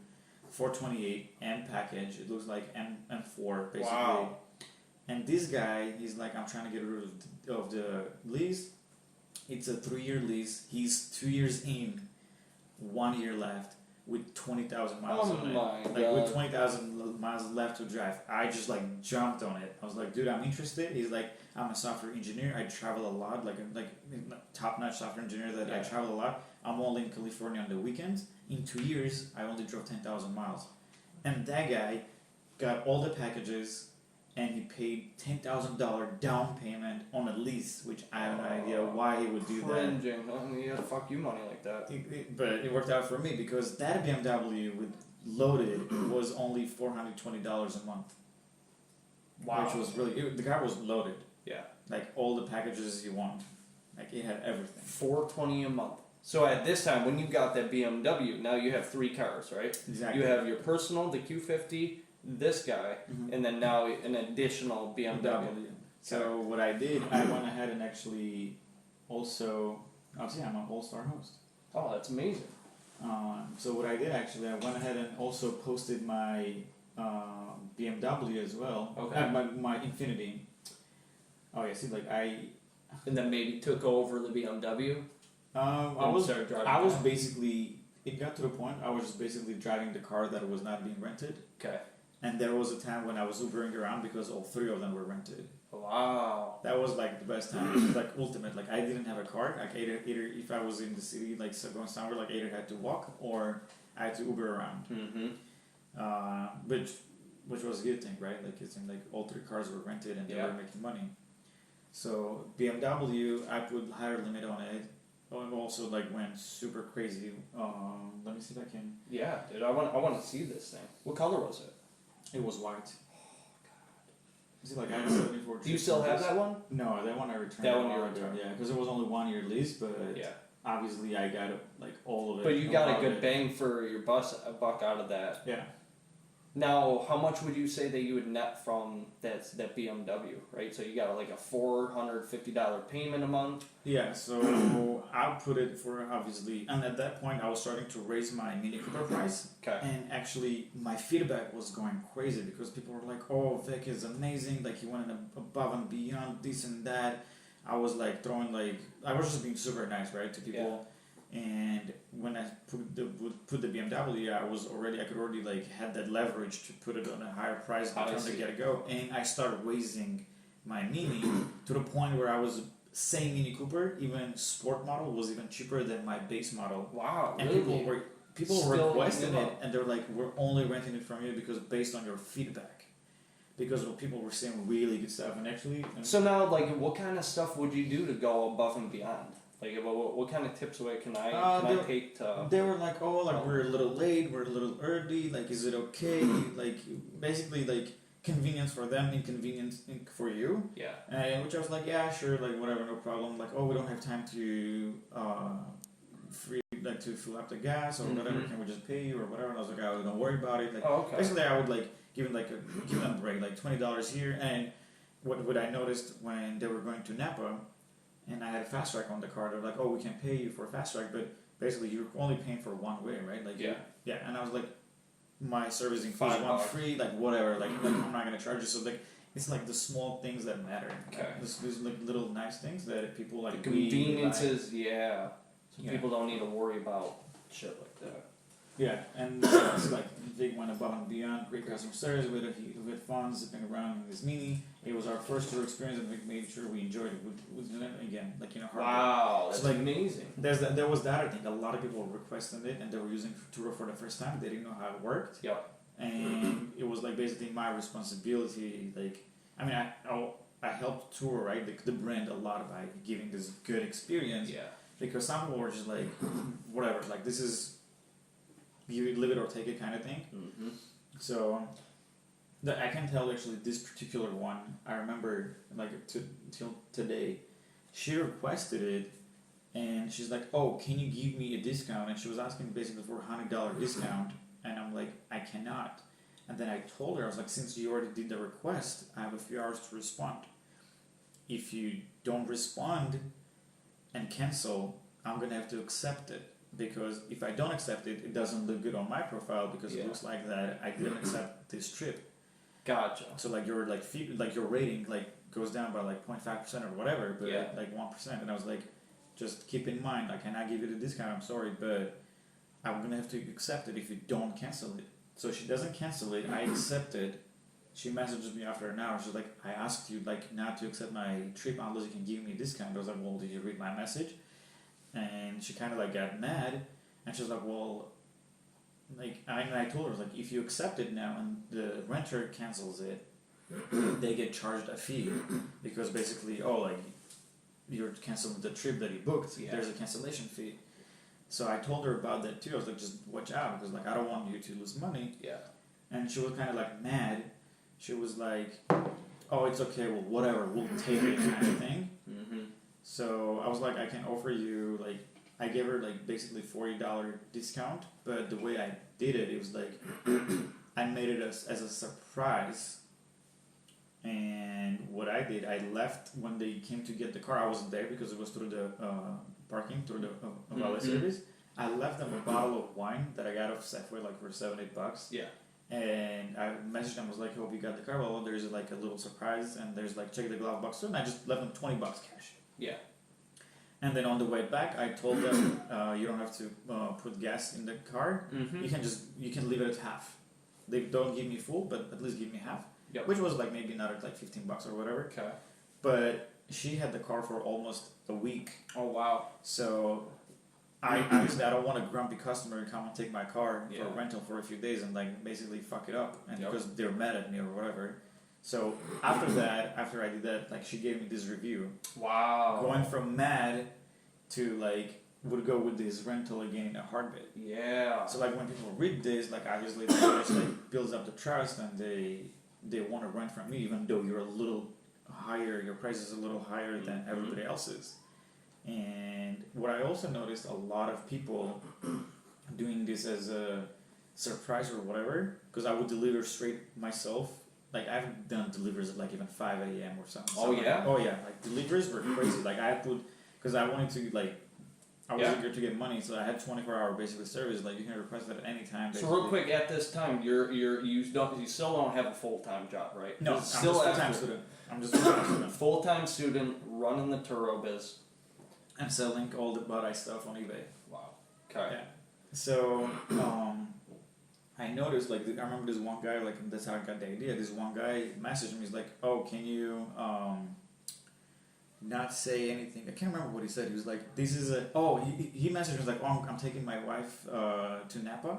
428 M package. It looks like M4 basically. Wow. And this guy, he's like, I'm trying to get rid of the lease. It's a 3-year lease. He's 2 years in, 1 year left with 20,000 miles on it. Like with 20,000 miles left to drive. I just like jumped on it. I was like, dude, I'm interested. He's like, I'm a software engineer. I travel a lot, like top-notch software engineer that I travel a lot. I'm only in California on the weekends. In 2 years, I only drove 10,000 miles. And that guy got all the packages and he paid $10,000 down payment on a lease, which I have no idea why he would do that. Cringing. He had to fuck you money like that. But it worked out for me because that BMW with loaded was only $420 a month. Wow. Which was really, the car was loaded. Yeah. Like all the packages you want. Like it had everything. $420 a month. So at this time, when you got that BMW, now you have 3 cars, right? Exactly. You have your personal, the Q50, this guy, and then now an additional BMW. So what I did, I went ahead and actually also, obviously I'm an all-star host. Oh, that's amazing. So what I did actually, I went ahead and also posted my BMW as well. Okay. My Infiniti. Oh yeah, see, like And then maybe took over the BMW. I was driving. basically. It got to the point I was just basically driving the car that was not being rented. Okay. And there was a time when I was Ubering around because all 3 of them were rented. Wow. That was like the best time. It was like ultimate. Like I didn't have a car. Like either if I was in the city, like going somewhere, like either had to walk or I had to Uber around. Which was a good thing, right? Like it seemed like all 3 cars were rented and they were making money. So BMW, I put higher limit on it. Also like went super crazy. Let me see if I can. Yeah, dude. I want to see this thing. What color was it? It was white. Oh god. See, like I had 74. Do you still have that one? No, that one I returned. That one you returned. Yeah, because it was only 1 year lease, but obviously I got like all of it. But you got a good bang for your buck out of that. Yeah. Now, how much would you say that you would net from that BMW, right? So you got like a $450 payment a month. Yeah, so I put it for obviously, and at that point I was starting to raise my Mini Cooper price. Okay. And actually my feedback was going crazy because people were like, "Oh, Vick is amazing! Like he went above and beyond this and that." I was like throwing I was just being super nice, right, to people. Yeah. And when I put the BMW, I could already like had that leverage to put it on a higher price from the get-go, and I started raising my Mini to the point where I was same Mini Cooper, even sport model was even cheaper than my base model. Wow, And really? people were Still requesting give it, up. and they're like, we're only renting it from you because based on your feedback. Because people were saying really good stuff, and actually, So now, like, what kind of stuff would you do to go above and beyond? Like, what kind of tips can I take to? they were like, oh, like we're a little late, we're a little early, like, is it okay? Like, basically, like, convenience for them, inconvenience for you. Yeah. And which I was like, yeah, sure, like, whatever, no problem. Like, oh, we don't have time to to fill up the gas or whatever. Can we just pay you or whatever? And I was like, oh, don't worry about it. Like, Oh, okay. basically, I would like give them a break, like $20 here. And what I noticed when they were going to Napa, and I had a fast track on the car, they're like, oh, we can pay you for a fast track, but basically you're only paying for one way, right? Like, Yeah. yeah. And I was like, my servicing fee is $5. one free, like whatever, like I'm not gonna charge you. So like, it's like the small things that matter. Okay. Like, these like little nice things that people like. The conveniences, yeah. So Yeah. people don't need to worry about shit like that. Yeah, and it's like Vick went above and beyond, great customer service with fun, zipping around in this Mini. It was our first tour experience, and Vick made sure we enjoyed it. With again, like hard. Wow, that's So, like, amazing. There was that, I think. A lot of people were requesting it, and they were using Turo for the first time. They didn't know how it worked. Yep. And it was like basically my responsibility. Like, I mean, I helped Turo, right, the brand a lot by giving this good experience. Yeah. Because some people were just like, whatever, like this is, you live it or take it kind of thing. Mm-hmm. So, I can tell actually this particular one, I remember like till today, she requested it, and she's like, oh, can you give me a discount? And she was asking basically for $100 discount, and I'm like, I cannot. And then I told her, I was like, since you already did the request, I have a few hours to respond. If you don't respond and cancel, I'm gonna have to accept it. Because if I don't accept it, it doesn't look good on my profile because it looks like that I didn't accept this trip. Gotcha. So like your your rating like goes down by like 0.5% or whatever, but like 1%. And I was like, just keep in mind, I cannot give you the discount. I'm sorry, but I'm gonna have to accept it if you don't cancel it. So she doesn't cancel it. I accept it. She messages me after an hour. She's like, I asked you like not to accept my trip unless you can give me a discount. I was like, well, did you read my message? And she kind of like got mad, and she was like, well, like, I told her, I was like, if you accept it now and the renter cancels it, they get charged a fee because basically, oh, like, you're canceling the trip that you booked, there's a cancellation fee. So I told her about that too. I was like, just watch out because like I don't want you to lose money. Yeah. And she was kind of like mad. She was like, oh, it's okay, well, whatever, we'll take it kind of thing. Mm-hmm. So I was like, I can offer you, like, I gave her like basically $40 discount, but the way I did it, it was like, I made it as a surprise. And what I did, I left when they came to get the car. I wasn't there because it was through the parking, through the valet service. I left them a bottle of wine that I got off Safeway like for $7-8. Yeah. And I messaged them, was like, hope you got the car. Well, there's like a little surprise, and there's like, check the glove box too. And I just left them $20 cash. Yeah. And then on the way back, I told them, you don't have to put gas in the car. Mm-hmm. You can leave it at half. They don't give me full, but at least give me half. Yep. Which was like maybe another like $15 or whatever. Okay. But she had the car for almost a week. Oh wow. So I obviously I don't want a grumpy customer to come and take my car for a rental for a few days and like basically fuck it up, and because they're mad at me or whatever. So after I did that, like she gave me this review. Wow. Going from mad to like would go with this rental again in a heartbeat. Yeah. So like when people read this, like obviously it just like builds up the trust, and they want to rent from me even though you're a little higher, your price is a little higher than everybody else's. And what I also noticed, a lot of people doing this as a surprise or whatever, because I would deliver straight myself. Like I've done deliveries at like even 5 a.m. or something. Oh yeah? Oh yeah, like deliveries were crazy. Like I put, because I wanted to like, I was eager to get money, so I had 24-hour basically service. Like you can request that at any time. Basically. So real quick, at this time, you still don't have a full-time job, right? No, I'm still just full-time student. I'm just full-time student. Full-time student running the Turo biz. I'm selling all the Budai stuff on eBay. Wow. Okay. Yeah. So I noticed like I remember this one guy, like that's how I got the idea. This one guy messaged me. He's like, "Oh, can you not say anything. I can't remember what he said. He was like, "This is a." Oh, he messaged me like, "Oh, I'm taking my wife to Napa,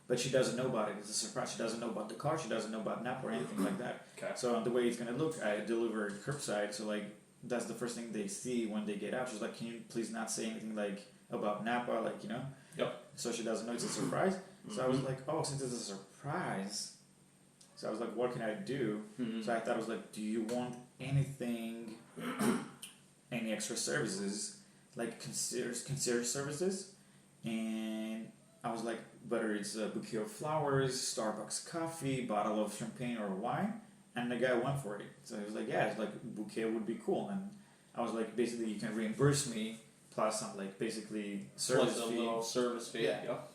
but she doesn't know about it. It's a surprise. She doesn't know about the car. She doesn't know about Napa or anything like that." Okay. So the way it's gonna look, I deliver curbside. So like that's the first thing they see when they get out. She's like, "Can you please not say anything like about Napa, like you know?" Yep. So she doesn't know it's a surprise. So I was like, "Oh, since it's a surprise." So I was like, "What can I do?" So I thought I was like, "Do you want anything?" Any extra services like concierge services, and I was like, whether it's a bouquet of flowers, Starbucks coffee, bottle of champagne or wine, and the guy went for it. So he was like, yeah, it's like bouquet would be cool, and I was like, basically you can reimburse me plus some like basically service Plus a fee. little service fee. Yeah. Yep.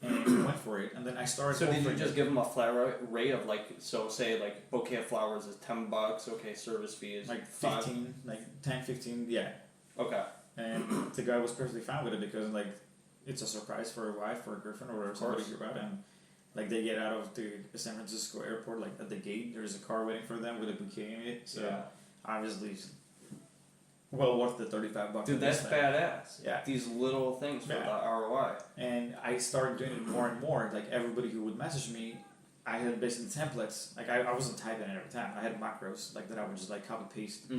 And he went for it, and then I started. So did you offering just it. give them a flat rate of like, so say like bouquet of flowers is $10, okay, service fee is like 5. 15, like 10, 15, yeah. Okay. And the guy was perfectly fine with it because like it's a surprise for a wife or a girlfriend or somebody you're about, and like they get out of the San Francisco airport, like at the gate there's a car waiting for them with a bouquet in it. So Yeah. obviously well worth the $35. Dude, that's badass. Yeah. These little things for Yeah. the ROI. And I started doing it more and more. Like everybody who would message me, I had basically templates. Like I wasn't typing it every time. I had macros like that I would just like copy paste.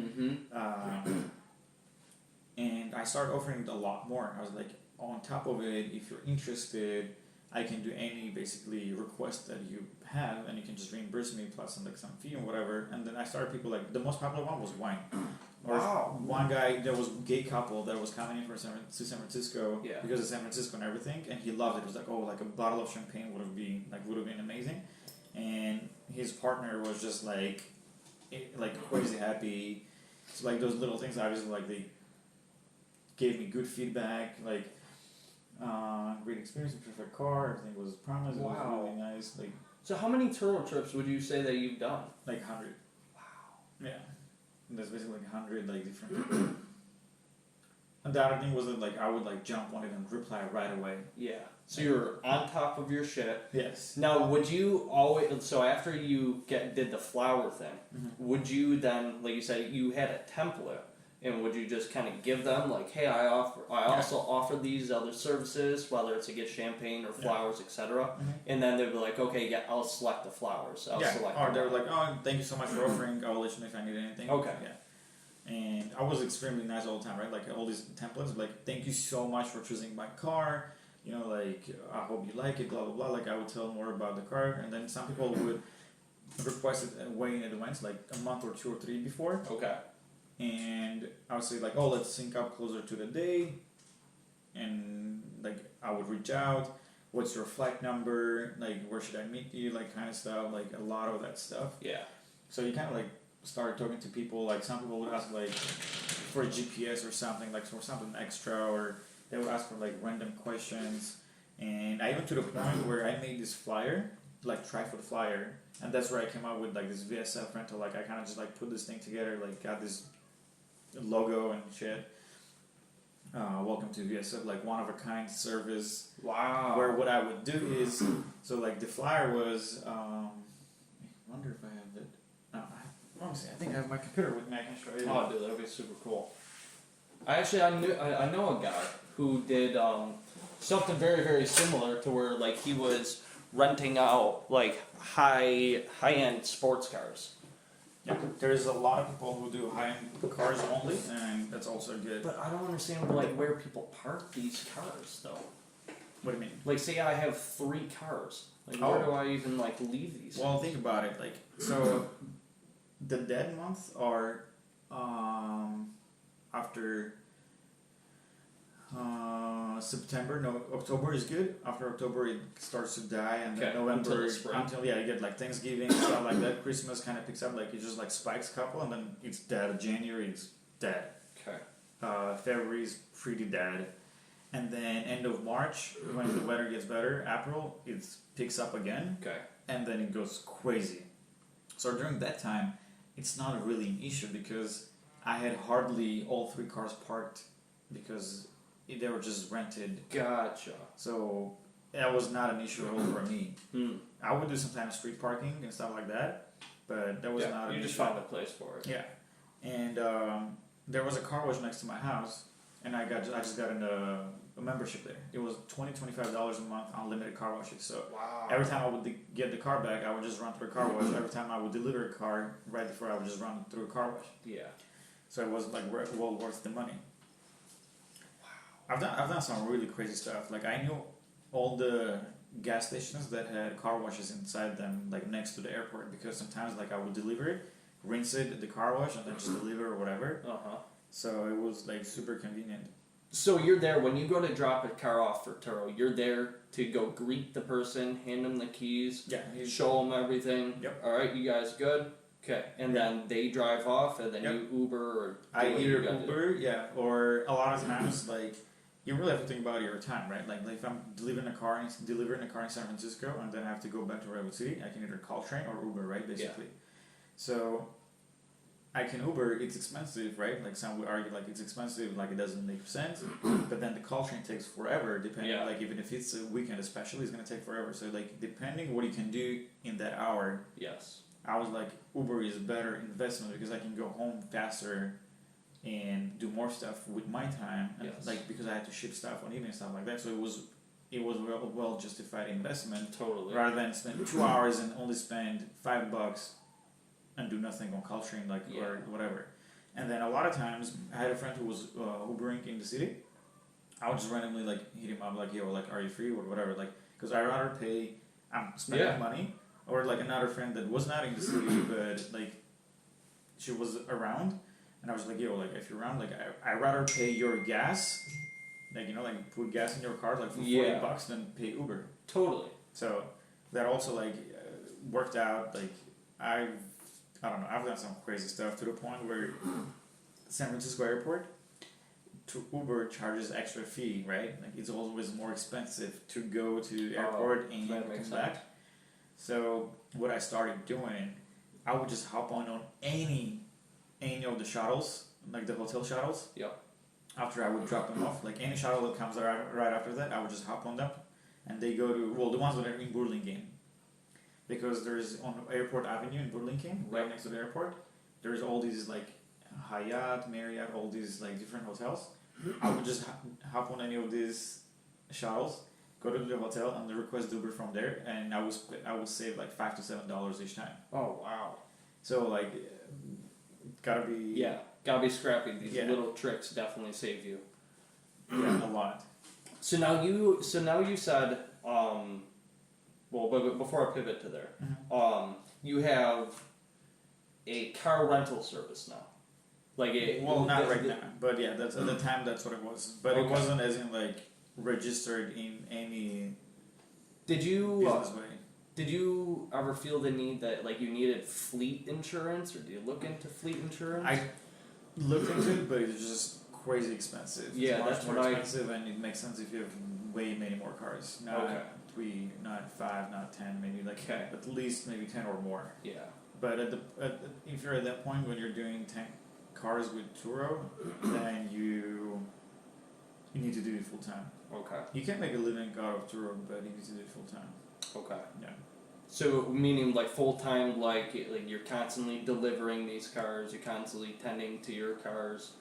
And I started offering it a lot more. I was like, on top of it, if you're interested, I can do any basically request that you have, and you can just reimburse me plus some like some fee or whatever. And then I started people like the most popular one was wine. Or Wow. one guy, there was a gay couple that was coming in from to San Francisco Yeah. because of San Francisco and everything, and he loved it. It was like, oh, like a bottle of champagne would have been amazing, and his partner was just like crazy happy. So like those little things, obviously, like they gave me good feedback, like great experience, perfect car, everything was promised. It Wow. was really nice, like So how many Turo trips would you say that you've done? 100. Wow. Yeah. And there's basically 100 like different. And the other thing was that like I would like jump on it and reply right away. Yeah. So you're on top of your shit. Yes. Now, would you always? So after you did the flower thing, would you then, like you said, you had a template, and would you just kind of give them like, hey, I also offer these other services, whether it's to get champagne or flowers, etc. And then they'd be like, okay, yeah, I'll select the flowers. I'll select. Or they were like, oh, thank you so much for offering. I'll let you know if I need anything. Okay. Yeah. And I was extremely nice all the time, right? Like all these templates, like thank you so much for choosing my car. You know, like I hope you like it, blah blah blah. Like I would tell them more about the car, and then some people would request it way in advance, like a month or 2 or 3 before. Okay. And I would say like, oh, let's sync up closer to the day, and like I would reach out. What's your flight number? Like where should I meet you? Like kind of stuff. Like a lot of that stuff. Yeah. So you kind of like start talking to people. Like some people would ask like for a GPS or something, like for something extra, or they would ask for like random questions. And I even to the point where I made this flyer, like tri-foot flyer, and that's where I came up with like this VSF rental. Like I kind of just like put this thing together, like got this logo and shit. Welcome to VSF, like one of a kind service. Wow. Where what I would do is, so like the flyer was, I wonder if I have it. No, let me see. I think I have my computer with me. I can show you. Oh, dude, that'd be super cool. I know a guy who did something very, very similar to where like he was renting out like high end sports cars. Yeah, there's a lot of people who do high-end cars only, and that's also good. But I don't understand like where people park these cars though. What do you mean? Like, say I have 3 cars. Like, where do I even like leave these? Well, think about it. Like, so the dead months are after September. No, October is good. After October, it starts to die, and then November until the spring. you get like Thanksgiving and stuff like that. Christmas kind of picks up. Like it just like spikes a couple, and then it's dead. January it's dead. Okay. February is pretty dead. And then end of March, when the weather gets better, April, it picks up again. Okay. And then it goes crazy. So during that time, it's not really an issue because I had hardly all 3 cars parked because they were just rented. Gotcha. So that was not an issue at all for me. Hmm. I would do sometimes street parking and stuff like that, but that was not an You issue. just found a place for it. Yeah. And there was a car wash next to my house, and I just got a membership there. It was $25 a month, unlimited car washes. So Wow. every time I would get the car back, I would just run through a car wash. Every time I would deliver a car right before, I would just run through a car wash. Yeah. So it was like well worth the money. Wow. I've done some really crazy stuff. Like I knew all the gas stations that had car washes inside them, like next to the airport, because sometimes like I would deliver it, rinse it at the car wash, and then just deliver or whatever. So it was like super convenient. So you're there when you go to drop a car off for Turo. You're there to go greet the person, hand them the keys, show them everything. Yep. All right, you guys good? Okay, and then they drive off, and then you Uber or I either Uber, or a lot of times like you really have to think about your time, right? Like if I'm delivering a car in San Francisco, and then I have to go back to Redwood City, I can either call train or Uber, right? Basically, so I can Uber. It's expensive, right? Like some would argue like it's expensive, like it doesn't make sense. But then the call train takes forever, depending. Like even if it's a weekend, especially, it's gonna take forever. So like depending what you can do in that hour. Yes. I was like, Uber is a better investment because I can go home faster and do more stuff with my time, and like because I had to ship stuff on eBay and stuff like that. So it was well justified investment. Totally. Rather than spend 2 hours and only spend $5 and do nothing on Caltrain or whatever. And then a lot of times I had a friend who was Ubering in the city. I would just randomly like hit him up like, yo, like, are you free or whatever? Like, because I rather pay, I'm spending money. Or like another friend that was not in the city, but like she was around, and I was like, yo, like if you're around, like I rather pay your gas, like like put gas in your car like for $40 than pay Uber. Totally. So that also like worked out. Like I don't know, I've done some crazy stuff to the point where San Francisco airport to Uber charges extra fee, right? Like it's always more expensive to go to the airport and come back. So what I started doing, I would just hop on any of the shuttles, like the hotel shuttles. Yep. After I would drop them off, like any shuttle that comes right after that, I would just hop on them, and they go to the ones that are in Burlingame, because there's on Airport Avenue in Burlingame, right next to the airport. There's all these like Hyatt, Marriott, all these like different hotels. I would just hop on any of these shuttles, go to the hotel and request Uber from there, and I would save like $5 to $7 each time. Oh wow! So like, gotta be scrappy. These little tricks definitely save you. Yeah, a lot. So now you said, but before I pivot to there, you have a car rental service now. Like not right now, but yeah, that's at the time that's what it was. But it wasn't as in like registered in any Did you business way. Did you ever feel the need that like you needed fleet insurance, or do you look into fleet insurance? I looked into it, but it's just crazy expensive. Yeah, it's much that's more what expensive, and it makes sense if you have way many more cars. Not 3, not 5, not 10, maybe like at least maybe 10 or more. Yeah. But if you're at that point when you're doing 10 cars with Turo, then you need to do it full time. Okay. You can make a living out of Turo, but you need to do it full time. Okay. Yeah. So meaning like full time, like you're constantly delivering these cars, you're constantly tending to your cars,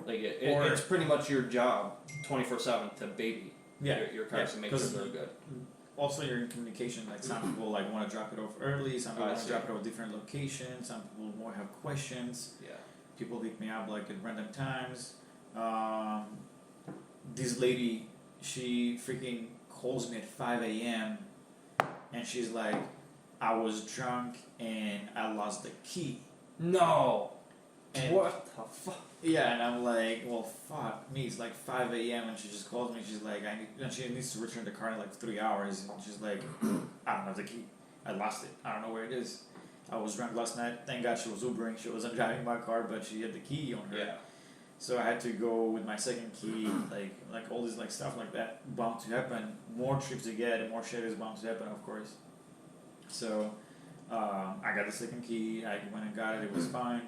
like it's pretty much your job, 24/7 to baby your cars and make sure they're good. Also, you're in communication. Like some people like want to drop it off early, some people want to drop it off different locations, some people more have questions. Yeah. People pick me up like at random times. This lady, she freaking calls me at 5 a.m. and she's like, I was drunk and I lost the key. No. And what the fuck? Yeah, and I'm like, well, fuck me. It's like 5 a.m. and she just calls me. She's like, and she needs to return the car in like 3 hours. And she's like, I don't have the key. I lost it. I don't know where it is. I was drunk last night. Thank God she was Ubering. She wasn't driving my car, but she had the key on her. Yeah. So I had to go with my second key, like all this like stuff like that bound to happen. More trips to get, more shit is bound to happen, of course. So I got the second key. I went and got it. It was fine,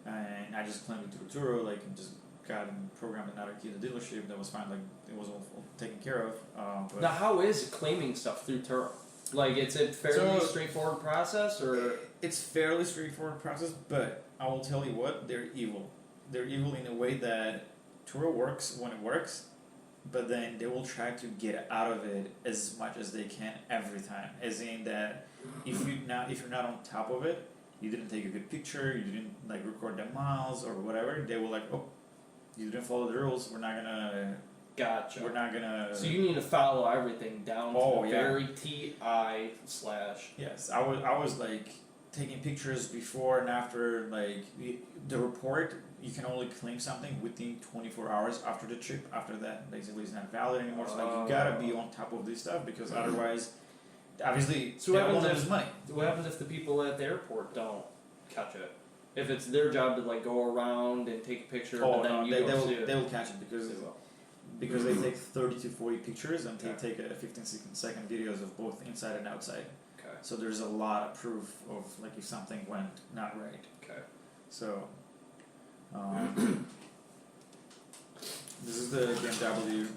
and I just claimed it through Turo, like and just got and programmed another key to the dealership. That was fine. Like it was all taken care of. But now, how is claiming stuff through Turo? Like, it's a fairly straightforward process, or it's fairly straightforward process. But I will tell you what, they're evil. they're evil in a way that Turo works when it works, but then they will try to get out of it as much as they can every time. As in that if you're not on top of it, you didn't take a good picture, you didn't like record the miles or whatever, they will like, oh, you didn't follow the rules, we're not gonna. Gotcha. We're not gonna. So you need to follow everything down to the very TI/. Yes, I was like taking pictures before and after, like the report. You can only claim something within 24 hours after the trip. After that, basically, it's not valid anymore. So like, you gotta be on top of this stuff because otherwise, obviously, So what happens lose money. What happens if the people at the airport don't catch it? If it's their job to like go around and take a picture, but then they will catch it because they take 30 to 40 pictures and they take a 15-second videos of both inside and outside. Okay. So there's a lot of proof of like if something went not right. Okay. So this is the BMW.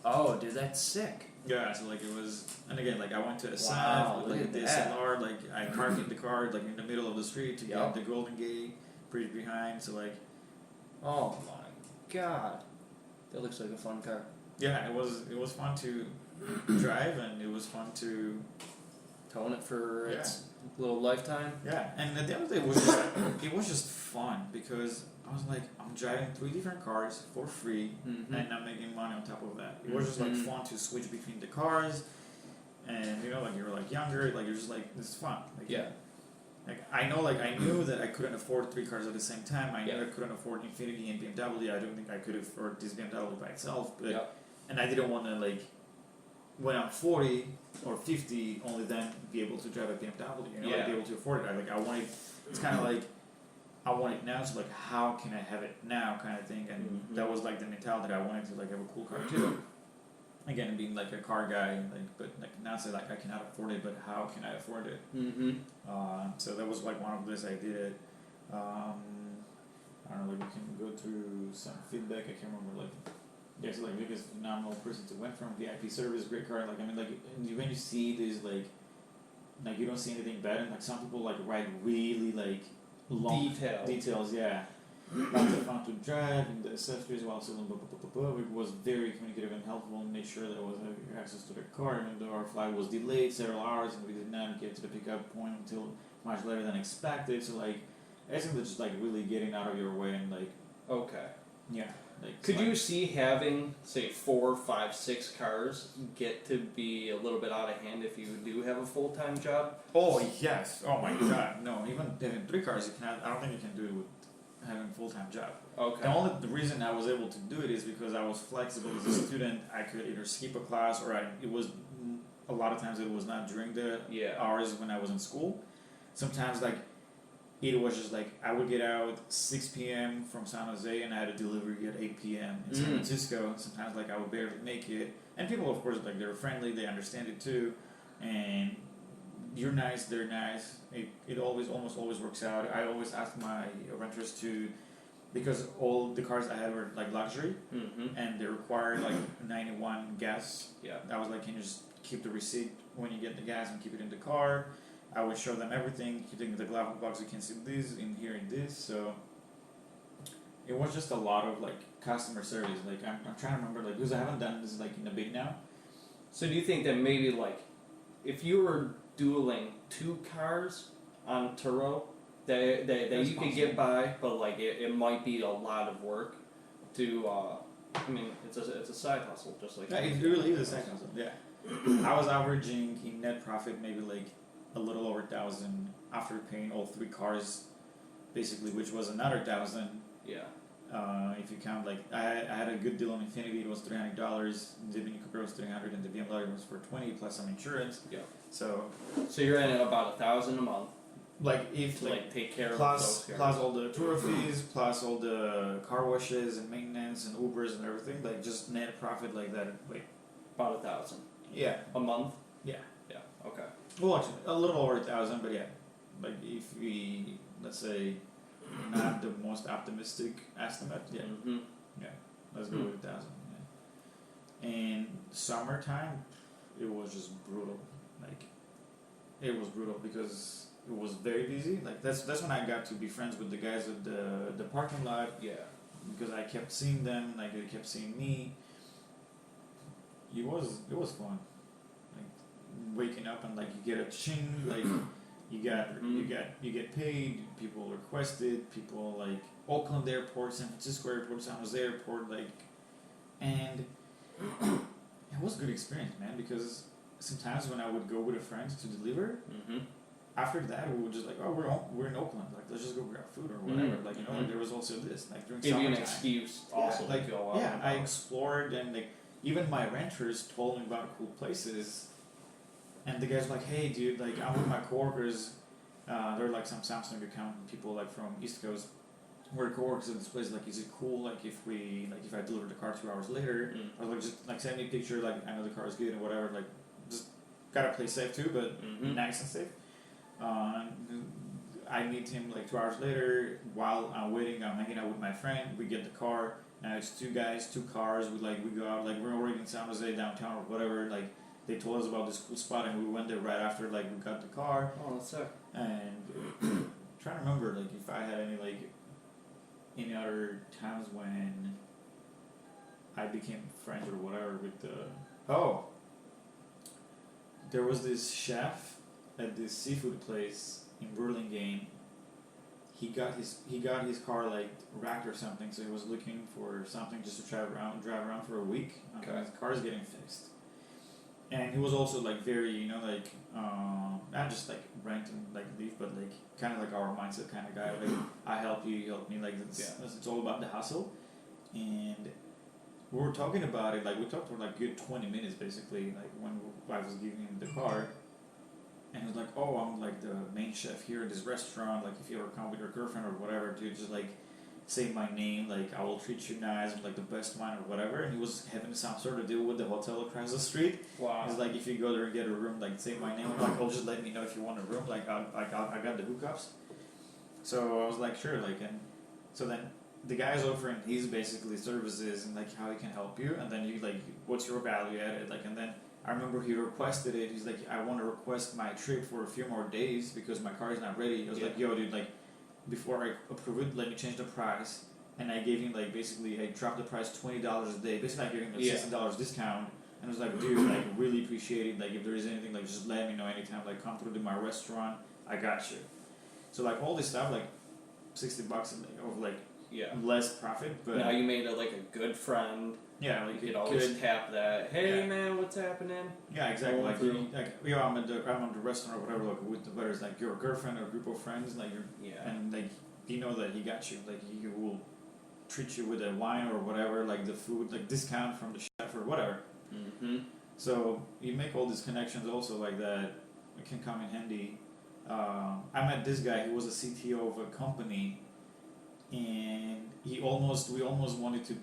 Oh, dude, that's sick. Yeah, so like it was, and again, like I went to a Wow, like a look at that. DSLR, like I parked the car like in the middle of the street to get the Golden Gate bridge behind. So like, oh my god, that looks like a fun car. yeah, it was fun to drive and it was fun to Towing it for its little lifetime. Yeah, and at the end of the day, it was just fun because I was like, I'm driving 3 different cars for free, Mm-hmm. and I'm making money on top of that. It was just like fun to switch between the cars, and you know, like you're like younger, like you're just like this is fun. Like, Yeah. Like I knew that I couldn't afford 3 cars at the same time. I knew I couldn't afford Infiniti and BMW. I don't think I could afford this BMW by itself. But and I didn't want to like when I'm 40 or 50, only then be able to drive a BMW. You know, like be able to afford it. I wanted. It's kind of like I want it now. So like, how can I have it now, kind of thing. And that was like the mentality that I wanted to like have a cool car too. Again, being like a car guy, like, but like not say like I cannot afford it, but how can I afford it? Mm-hmm. So that was like one of this I did it. I don't know, like we can go through some feedback. I can't remember like. Yeah, so like Vick is a phenomenal person to went from VIP service, great car. Like I mean, like when you see these like you don't see anything bad. And like some people like write really like long details. Yeah. Lots of fun to drive and the accessories while selling it was very communicative and helpful and made sure there was access to the car even though our flight was delayed several hours and we did not get to the pickup point until much later than expected. So like I think that's just like really getting out of your way and like like could you see having say 4, 5, 6 cars get to be a little bit out of hand if you do have a full-time job? Oh yes. Oh my god. No, even having 3 cars you cannot I don't think you can do it with having a full-time job. Okay. The reason I was able to do it is because I was flexible as a student. I could either skip a class or it was a lot of times it was not during the hours when I was in school. Sometimes like it was just like I would get out 6 p.m. from San Jose and I had a delivery at 8 p.m. in San Francisco. Sometimes like I would barely make it. And people of course like they're friendly, they understand it too. And you're nice, they're nice. It almost always works out. I always ask my renters to, because all the cars I had were like luxury, and they require like 91 gas. Yeah. I was like, can you just keep the receipt when you get the gas and keep it in the car? I would show them everything. You take the glove box, you can see this in here and this. So it was just a lot of like customer service. Like I'm trying to remember like because I haven't done this like in a bit now. So do you think that maybe like if you were dueling 2 cars on Turo that you could get by, but like it might be a lot of work to I mean it's a side hustle just like it really is a side hustle. Yeah. I was averaging in net profit maybe like a little over 1,000 after paying all 3 cars basically, which was another 1,000. Yeah. If you count like I had a good deal on Infiniti, it was $300, the Mini Cooper was $300 and the BMW was for $20 plus some insurance. Yeah. So you're in at about $1,000 a month. Like if to like take care plus, of those plus all the Turo fees, plus all the car washes and maintenance and Ubers and everything, like just net profit like that. Wait, about 1,000. Yeah. A month. Yeah. Yeah. Okay. Well, actually, a little over 1,000, but yeah, like if we let's say not the most optimistic estimate, yeah, let's go with 1,000. Yeah. And summertime, it was just brutal. Like it was brutal because it was very busy. Like that's when I got to be friends with the guys at the parking lot Yeah. because I kept seeing them, like they kept seeing me. It was fun. Like waking up and like you get a ching, like you get paid. People requested. People like Oakland Airport, San Francisco Airport, San Jose Airport, like, and it was a good experience, man. Because sometimes when I would go with a friend to deliver, after that we would just like, oh, we're in Oakland, like let's just go grab food or whatever. Like you know, like, there was also this like during Give you an summertime. excuse also like to go out. yeah, I explored and like even my renters told me about cool places, and the guys were like, hey dude, like I'm with my coworkers. They're like some Samsung accountant people like from East Coast. We're coworkers at this place. Like, is it cool? Like, if I deliver the car 2 hours later, I was like, just like send me a picture. Like, I know the car is good and whatever. Like, just gotta play safe too, but nice and safe. I meet him like 2 hours later. While I'm waiting, I'm hanging out with my friend. We get the car. Now it's 2 guys, 2 cars. We go out. Like, we're already in San Jose downtown or whatever. Like, they told us about this cool spot, and we went there right after. Like, we got the car. Oh, that's sick. And trying to remember like if I had any other times when I became friends or whatever with the there was this chef at this seafood place in Burlingame. He got his car like wrecked or something, so he was looking for something just to drive around for a week. Okay. His car is getting fixed. And he was also like very, like not just like rent and like leave, but like kind of like our mindset kind of guy. Like I help you, you help me. Like it's all about the hustle. And we were talking about it. Like we talked for like good 20 minutes basically. Like when I was giving him the car, and he was like, "Oh, I'm like the main chef here at this restaurant. Like if you ever come with your girlfriend or whatever, dude, just like say my name. Like I will treat you nice. I'm like the best wine or whatever." And he was having some sort of deal with the hotel across the street. Wow. He's like, if you go there and get a room, like say my name. I'm like, oh, just let me know if you want a room. Like I got the hookups. So I was like, sure. Like, and so then the guy's offering his basically services and like how he can help you, and then you like, what's your value added? Like, and then I remember he requested it. He's like, I want to request my trip for a few more days because my car is not ready. He was like, yo, dude, like before I approve it, let me change the price. And I gave him like basically I dropped the price $20 a day. Basically I gave him a $60 discount. And I was like, dude, like really appreciate it. Like if there is anything, like just let me know anytime. Like come through to my restaurant, I got you. So like all this stuff, like $60 of like less profit, but now you made it like a good friend. Yeah, like you could always tap that. Hey man, what's happening? Yeah, exactly. Like I'm at the restaurant or whatever. Like with whether it's like your girlfriend or a group of friends, like and like you know that he got you. Like he will treat you with a wine or whatever, like the food, like discount from the chef or whatever. So you make all these connections also like that. It can come in handy. I met this guy. He was a CTO of a company, and we almost wanted to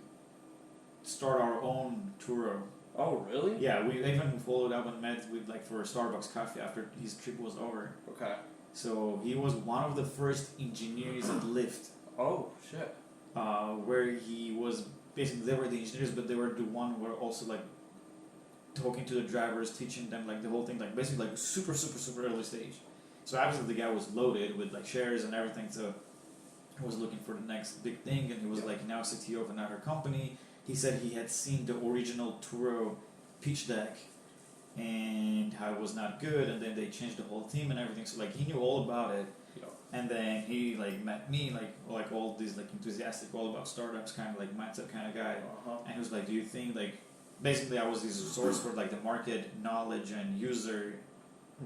start our own Turo. Oh, really? Yeah, we even followed up and met with like for a Starbucks coffee after his trip was over. Okay. So he was one of the first engineers at Lyft. Oh shit. Where he was basically they were the engineers, but they were the one who were also like talking to the drivers, teaching them like the whole thing, like basically like super early stage. So obviously the guy was loaded with like shares and everything. So he was looking for the next big thing, and he was like now CTO of another company. He said he had seen the original Turo pitch deck and how it was not good, and then they changed the whole team and everything. So like he knew all about it. And then he like met me like all these like enthusiastic, all about startups kind of like mindset kind of guy. And he was like, do you think like basically I was this source for like the market knowledge and user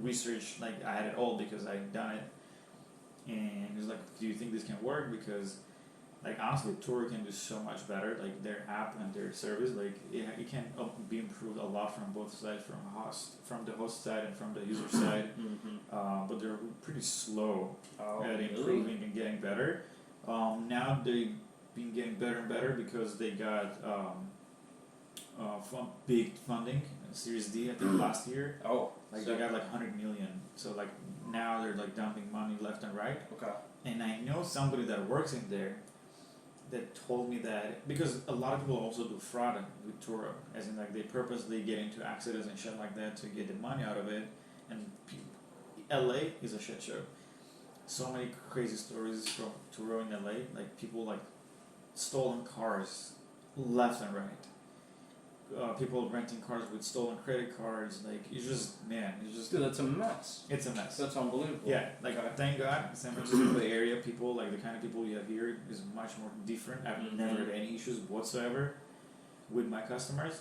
research, like I had it all because I'd done it. And he was like, do you think this can work? Because like honestly, Turo can do so much better. Like their app and their service, like it can be improved a lot from both sides, from the host side and from the user side. But they're pretty slow at improving and getting better. Now they've been getting better and better because they got big funding, Series D, I think last year. They got like 100 million. So like now they're like dumping money left and right. Okay. And I know somebody that works in there that told me that because a lot of people also do fraud with Turo, as in like they purposely get into accidents and shit like that to get the money out of it. And LA is a shit show. so many crazy stories from Turo in LA. Like people like stolen cars left and right. People renting cars with stolen credit cards. Like it's just Dude, that's a mess. it's a mess. That's unbelievable. Yeah, like thank God, San Francisco Bay Area people, like the kind of people you have here, is much more different. I've never had any issues whatsoever with my customers.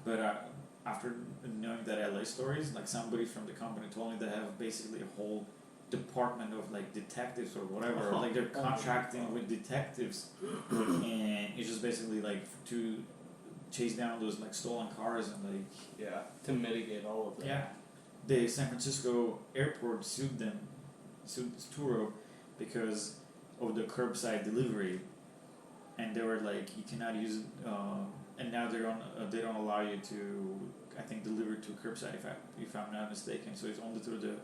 But after knowing that LA stories, like somebody from the company told me they have basically a whole department of like detectives or whatever, or like they're contracting with detectives, and it's just basically like to chase down those like stolen cars and like to mitigate all of that. yeah. The San Francisco airport sued Turo because of the curbside delivery, and they were like, you cannot use it, and now they don't allow you to, I think, deliver to curbside if I'm not mistaken. So it's only through the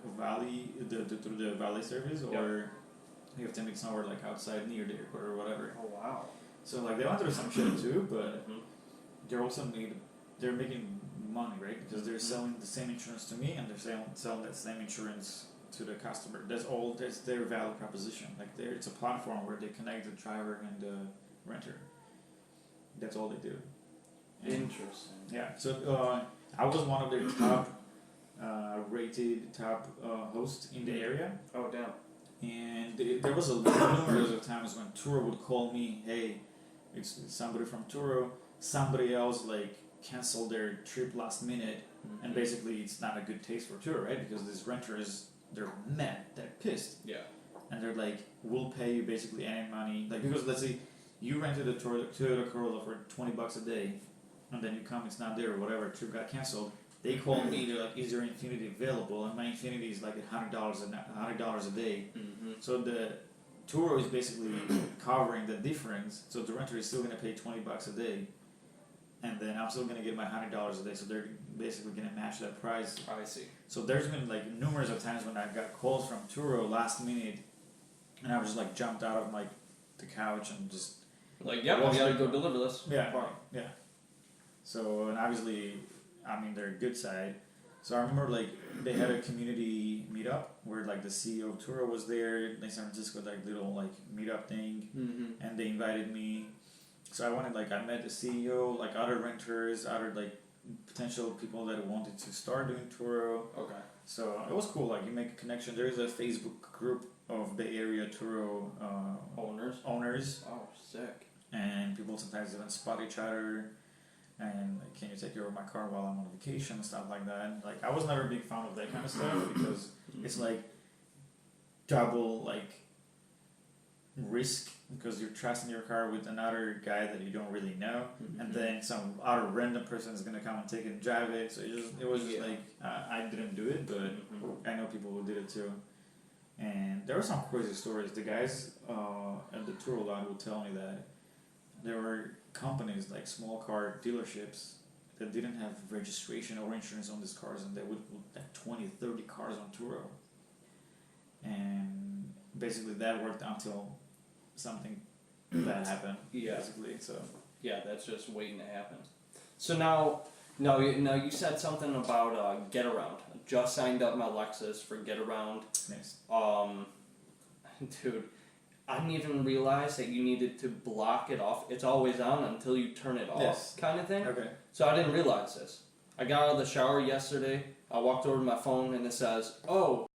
through the valet service, or you have to make somewhere like outside near the airport or whatever. Oh wow. So like they went through some shit too, but they're also they're making money, right? Because they're selling the same insurance to me, and they're selling that same insurance to the customer. That's their value proposition. Like it's a platform where they connect the driver and the renter. That's all they do. And Interesting. yeah. So I was one of their top rated hosts in the area. Oh damn. And there was numerous of times when Turo would call me, hey, it's somebody from Turo, somebody else like canceled their trip last minute, and basically it's not a good taste for Turo, right? Because these renters, they're mad, they're pissed. Yeah. And they're like, we'll pay you basically any money. Like, because let's say you rented a Toyota Corolla for $20 a day, and then you come, it's not there or whatever, trip got canceled. They call me, they're like, is there Infinity available? And my Infinity is like $100 a day. So the Turo is basically covering the difference, so the renter is still going to pay $20 a day, and then I'm still going to get my $100 a day, so they're basically going to match that price. I see. So there's been like numerous of times when I got calls from Turo last minute, and I was just like jumped out of like the couch and just Like, yeah, we gotta go deliver this. yeah, Fine. yeah. So, and obviously, I mean, they're a good side. So I remember like they had a community meetup where like the CEO of Turo was there in San Francisco, like little like meetup thing, and they invited me. So I wanted like I met the CEO, like other renters, other like potential people that wanted to start doing Turo. Okay. So it was cool. Like you make a connection. There is a Facebook group of Bay Area Turo owners, Oh, sick. and people sometimes even spot each other. And like, can you take care of my car while I'm on vacation and stuff like that? Like I was never a big fan of that kind of stuff because it's like double like risk because you're trusting your car with another guy that you don't really know, and then some other random person is gonna come and take it and drive it. So it was just like I didn't do it, but I know people who did it too. And there were some crazy stories. The guys at the Turo lot would tell me that there were companies like small car dealerships that didn't have registration or insurance on these cars, and they would put like 20, 30 cars on Turo. And basically that worked until something bad happened. Yeah. Basically, so Yeah, that's just waiting to happen. So now you said something about Get Around. Just signed up my Lexus for Get Around. nice. Dude, I didn't even realize that you needed to block it off. It's always on until you turn it off, Yes. kind of thing. Okay. So I didn't realize this. I got out of the shower yesterday. I walked over to my phone and it says, "Oh,